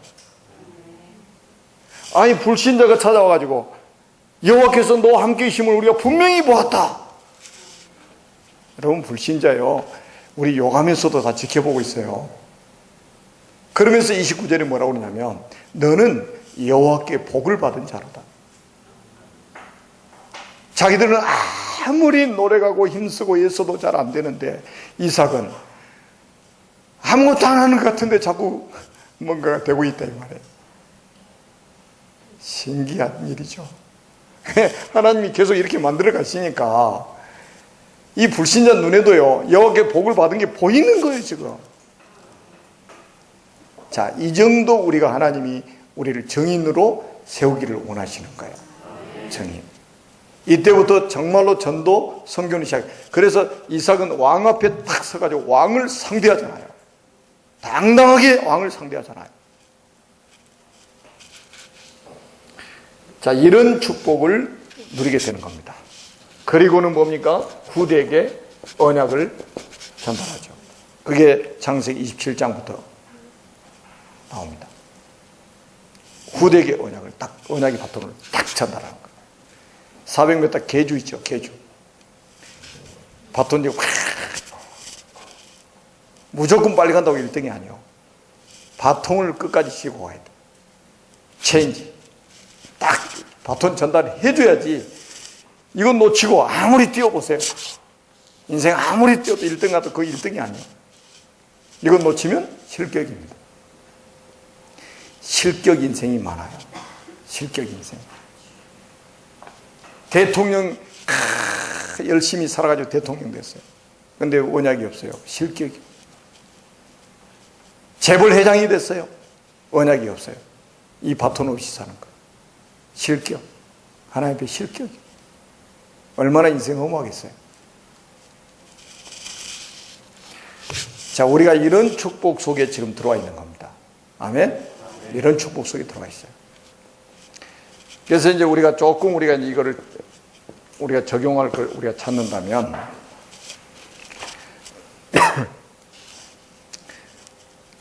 아니, 불신자가 찾아와가지고 여호와께서 너와 함께 계심을 우리가 분명히 보았다. 여러분, 불신자요, 우리 요가면서도 다 지켜보고 있어요. 그러면서 29절에 뭐라고 그러냐면, 너는 여호와께 복을 받은 자로다. 자기들은 아무리 노력하고 힘쓰고 애써도 잘 안 되는데 이삭은 아무것도 안 하는 것 같은데 자꾸 뭔가가 되고 있다 이 말이에요. 신기한 일이죠. 하나님이 계속 이렇게 만들어 가시니까 이 불신자 눈에도요, 여호와께 복을 받은 게 보이는 거예요, 지금. 자, 이 정도 우리가 하나님이 우리를 정인으로 세우기를 원하시는 거예요. 정인. 이때부터 정말로 전도 선교는 시작. 그래서 이삭은 왕 앞에 딱 서가지고 왕을 상대하잖아요. 당당하게 왕을 상대하잖아요. 자, 이런 축복을 누리게 되는 겁니다. 그리고는 뭡니까? 후대에게 언약을 전달하죠. 그게 창세기 27장부터 나옵니다. 후대에게 언약을 딱, 언약의 바톤을 딱 전달하는 거예요. 400m 계주 있죠, 계주. 바톤이 확 무조건 빨리 간다고 1등이 아니에요. 바통을 끝까지 쥐고 가야 돼. 체인지. 딱 바톤 전달해 줘야지. 이건 놓치고 아무리 뛰어보세요. 인생 아무리 뛰어도 1등 가도 그 1등이 아니에요. 이건 놓치면 실격입니다. 실격 인생이 많아요. 실격 인생. 대통령 열심히 살아가지고 대통령 됐어요. 근데 언약이 없어요. 실격이. 재벌 회장이 됐어요. 언약이 없어요. 이 바톤 없이 사는 거예요. 실격. 하나님 앞에 실격. 얼마나 인생 허무하겠어요. 자, 우리가 이런 축복 속에 지금 들어와 있는 겁니다. 아멘? 이런 축복 속에 들어가 있어요. 그래서 이제 우리가 조금 우리가 이거를 우리가 적용할 걸 우리가 찾는다면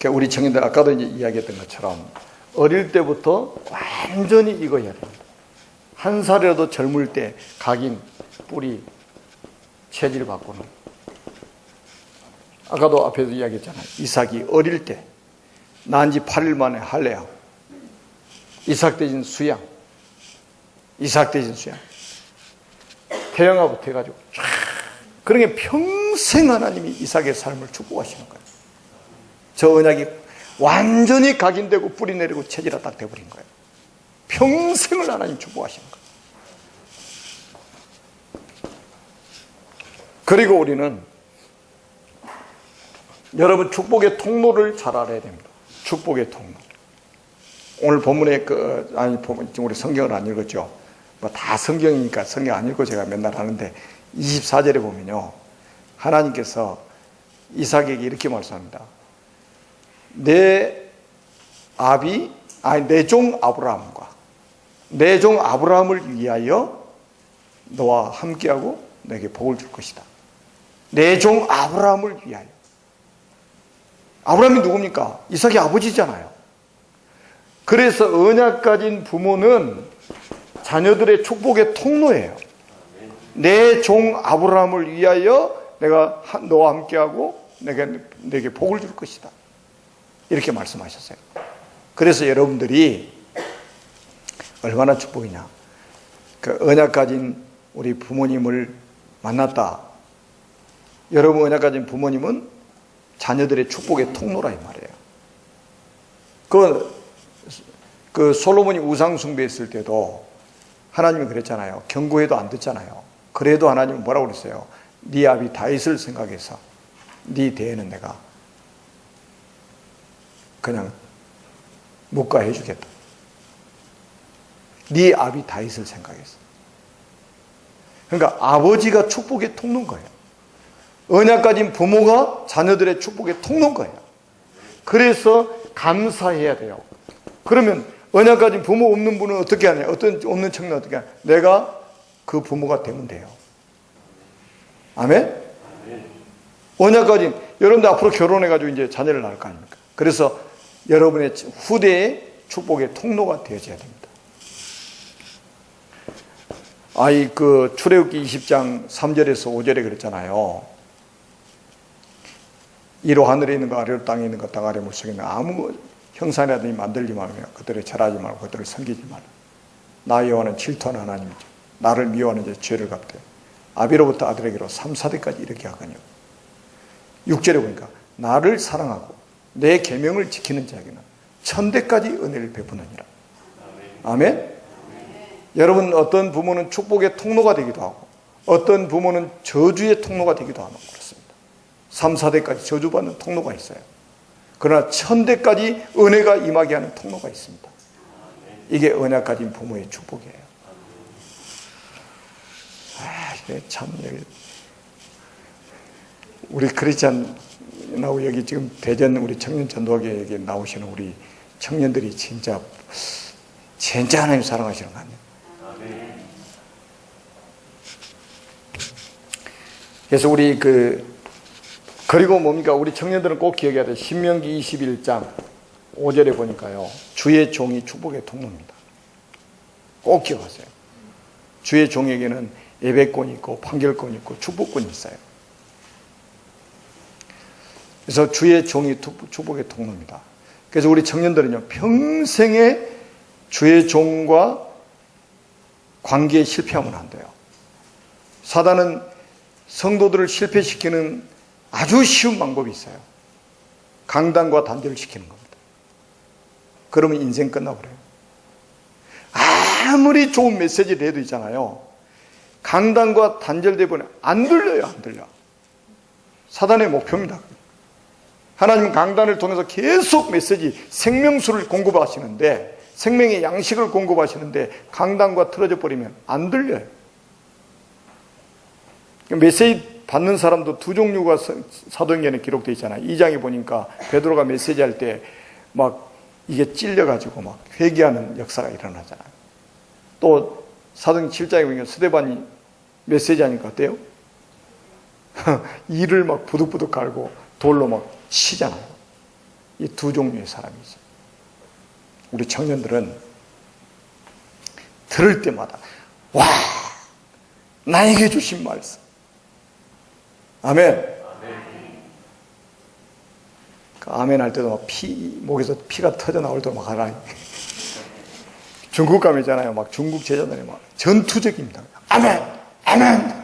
우리 청년들 아까도 이제 이야기했던 것처럼 어릴 때부터 완전히 익어야 됩니다. 한 살이라도 젊을 때 각인, 뿌리, 체질 바꾸는. 아까도 앞에서 이야기했잖아요. 이삭이 어릴 때 낳은 지 8일 만에 할례하고 이삭 대신 수양, 이삭 대신 수양. 태영아부터 해가지고 쫙. 그러니까 평생 하나님이 이삭의 삶을 축복하시는 거예요. 저 언약이 완전히 각인되고 뿌리 내리고 체질화 딱 돼버린 거예요. 평생을 하나님 축복하시는 거예요. 그리고 우리는 여러분 축복의 통로를 잘 알아야 됩니다. 축복의 통로. 오늘 본문에 우리 성경을 안 읽었죠. 뭐 다 성경이니까 성경 안 읽고 제가 맨날 하는데 24절에 보면요, 하나님께서 이삭에게 이렇게 말씀합니다. 내 종 아브라함과 내 종 아브라함을 위하여 너와 함께하고 내게 복을 줄 것이다. 내 종 아브라함을 위하여. 아브라함이 누굽니까? 이삭의 아버지잖아요. 그래서 언약 가진 부모는 자녀들의 축복의 통로예요. 내 종 아브라함을 위하여 내가 너와 함께하고 내게 복을 줄 것이다. 이렇게 말씀하셨어요. 그래서 여러분들이 얼마나 축복이냐. 그 언약 가진 우리 부모님을 만났다. 여러분 언약 가진 부모님은 자녀들의 축복의 통로라 이 말이에요. 그 솔로몬이 우상 숭배했을 때도 하나님이 그랬잖아요. 경고해도 안 듣잖아요. 그래도 하나님은 뭐라고 그랬어요? 네 아비 다윗을 생각해서 네 대에는 내가 그냥 묵과해 주겠다. 네 아비 다윗을 생각해서. 그러니까 아버지가 축복의 통로인 거예요. 언약 가진 부모가 자녀들의 축복의 통로인 거예요. 그래서 감사해야 돼요. 그러면 언약 가진 부모 없는 분은 어떻게 하냐? 없는 청년 어떻게 하냐? 내가 그 부모가 되면 돼요. 아멘? 언약 가진, 여러분들 앞으로 결혼해가지고 이제 자녀를 낳을 거 아닙니까? 그래서 여러분의 후대의 축복의 통로가 되어져야 됩니다. 출애굽기 20장 3절에서 5절에 그랬잖아요. 이로 하늘에 있는 거 아래로 땅에 있는 거 땅 아래 물속에 있는 거 아무 형상이라든지 만들지 말며 그들을 절하지 말고 그들을 섬기지 말라. 나 여호와는 질투하는 하나님이죠. 나를 미워하는 자 죄를 갚되 아비로부터 아들에게로 3, 4대까지 이렇게 하거니와. 6절에 보니까 나를 사랑하고 내 계명을 지키는 자에게는 천대까지 은혜를 베푸느니라. 아멘. 여러분, 어떤 부모는 축복의 통로가 되기도 하고 어떤 부모는 저주의 통로가 되기도 하고 그렇습니다. 3, 4대까지 저주받는 통로가 있어요. 그러나 천대까지 은혜가 임하게 하는 통로가 있습니다. 이게 언약 가진 부모의 축복이에요. 참, 우리 크리스찬하고 여기 지금 대전 우리 청년 전도학교에 나오시는 우리 청년들이 진짜 하나님 사랑하시는 거 아니에요? 그래서 우리 그리고 뭡니까? 우리 청년들은 꼭 기억해야 돼. 신명기 21장 5절에 보니까요, 주의 종이 축복의 통로입니다. 꼭 기억하세요. 주의 종에게는 예배권이 있고 판결권이 있고 축복권이 있어요. 그래서 주의 종이 축복의 통로입니다. 그래서 우리 청년들은요, 평생에 주의 종과 관계에 실패하면 안 돼요. 사단은 성도들을 실패시키는 아주 쉬운 방법이 있어요. 강단과 단절을 시키는 겁니다. 그러면 인생 끝나버려요. 아무리 좋은 메시지를 해도 있잖아요, 강단과 단절되면 안 들려요. 안 들려. 사단의 목표입니다. 하나님은 강단을 통해서 계속 메시지, 생명수를 공급하시는데, 생명의 양식을 공급하시는데 강단과 틀어져 버리면 안 들려요. 메시지 받는 사람도 두 종류가 사도행전에 기록되어 있잖아요. 2장에 보니까 베드로가 메시지할 때 막 이게 찔려가지고 막 회개하는 역사가 일어나잖아요. 또 사도행전 7장에 보니까 스데반이 메시지하니까 어때요? 이를 막 부득부득 갈고 돌로 막 치잖아요. 이 두 종류의 사람이 있어요. 우리 청년들은 들을 때마다 와, 나에게 주신 말씀. 아멘. 아멘 할 때도 막 목에서 피가 터져 나올 때 막 하라. 중국 가면있잖아요. 막 중국 제자들이 막 전투적입니다. 아멘, 아멘.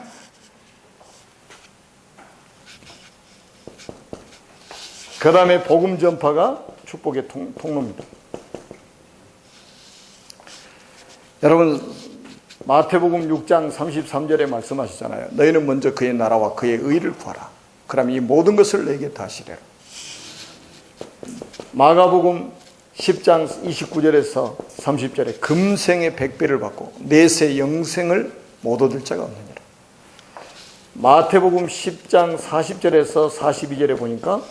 그 다음에 복음 전파가 축복의 통로입니다. 여러분, 마태복음 6장 33절에 말씀하시잖아요. 너희는 먼저 그의 나라와 그의 의를 구하라. 그럼 이 모든 것을 너에게 다 하시리라. 마가복음 10장 29절에서 30절에 금생의 100배를 받고 내세 영생을 못 얻을 자가 없느니라. 마태복음 10장 40절에서 42절에 보니까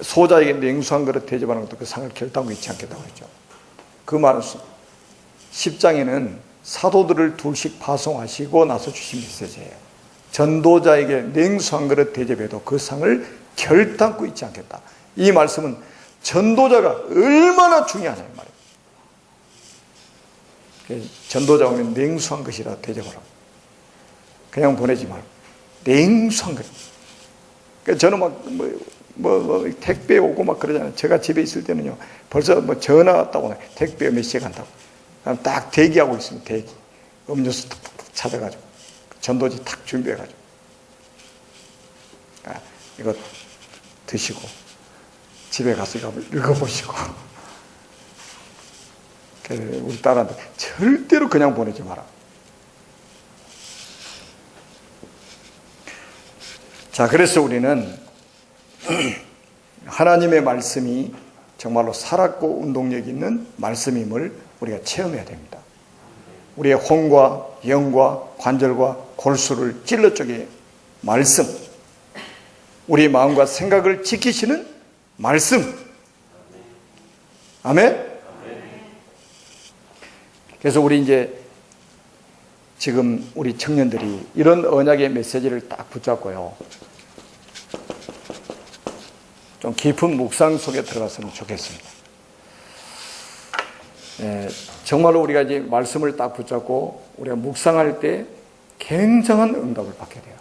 소자에게 냉수 한 그릇 대접하는 것도 그 상을 결단하고 있지 않겠다고 했죠. 그 말은 10장에는 사도들을 둘씩 파송하시고 나서 주신 메시지예요. 전도자에게 냉수 한 그릇 대접해도 그 상을 결단코 잊지 않겠다. 이 말씀은 전도자가 얼마나 중요하냐 이 말이에요. 전도자 오면 냉수 한 것이라 대접하라고. 그냥 보내지 말고 냉수 한 그릇. 저는 막 택배 오고 막 그러잖아요. 제가 집에 있을 때는요, 벌써 전화 왔다고 택배 몇 시에 간다고. 딱 대기하고 있습니다. 대기. 음료수 탁탁 찾아가지고 전도지 탁 준비해가지고 이거 드시고 집에 가서 읽어보시고. 우리 딸한테 절대로 그냥 보내지 마라. 자, 그래서 우리는 하나님의 말씀이 정말로 살았고 운동력 있는 말씀임을 우리가 체험해야 됩니다. 우리의 혼과 영과 관절과 골수를 찔러 쪼개 말씀, 우리의 마음과 생각을 지키시는 말씀. 아멘. 그래서 우리 이제 지금 우리 청년들이 이런 언약의 메시지를 딱 붙잡고요, 좀 깊은 묵상 속에 들어갔으면 좋겠습니다. 정말로 우리가 이제 말씀을 딱 붙잡고 우리가 묵상할 때 굉장한 응답을 받게 돼요.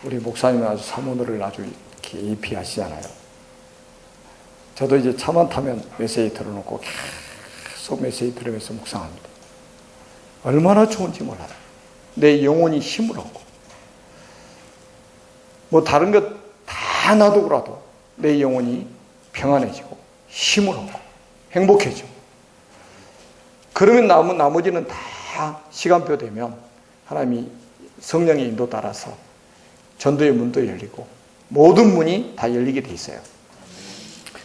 우리 목사님은 아주 사모들을 아주 깊이 하시잖아요. 저도 이제 차만 타면 메시지 들어놓고 계속 메시지 들으면서 묵상합니다. 얼마나 좋은지 몰라요. 내 영혼이 힘을 얻고 뭐 다른 것 다 놔두고라도 내 영혼이 평안해지고 힘을 얻고 행복해지고, 그러면 나머지는 다 시간표 되면 하나님이 성령의 인도 따라서 전도의 문도 열리고 모든 문이 다 열리게 돼 있어요.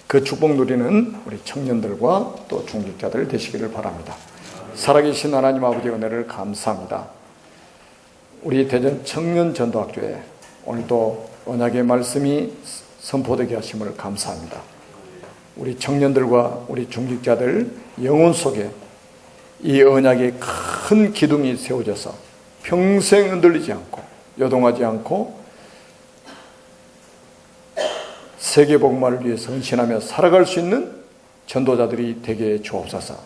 그 축복 누리는 우리 청년들과 또 중직자들 되시기를 바랍니다. 살아계신 하나님 아버지의 은혜를 감사합니다. 우리 대전 청년전도학교에 오늘도 언약의 말씀이 선포되게 하심을 감사합니다. 우리 청년들과 우리 중직자들 영혼 속에 이 언약의 큰 기둥이 세워져서 평생 흔들리지 않고 요동하지 않고 세계 복음화를 위해서 헌신하며 살아갈 수 있는 전도자들이 되게 주옵소서.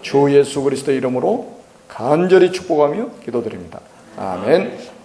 주 예수 그리스도의 이름으로 간절히 축복하며 기도드립니다. 아멘.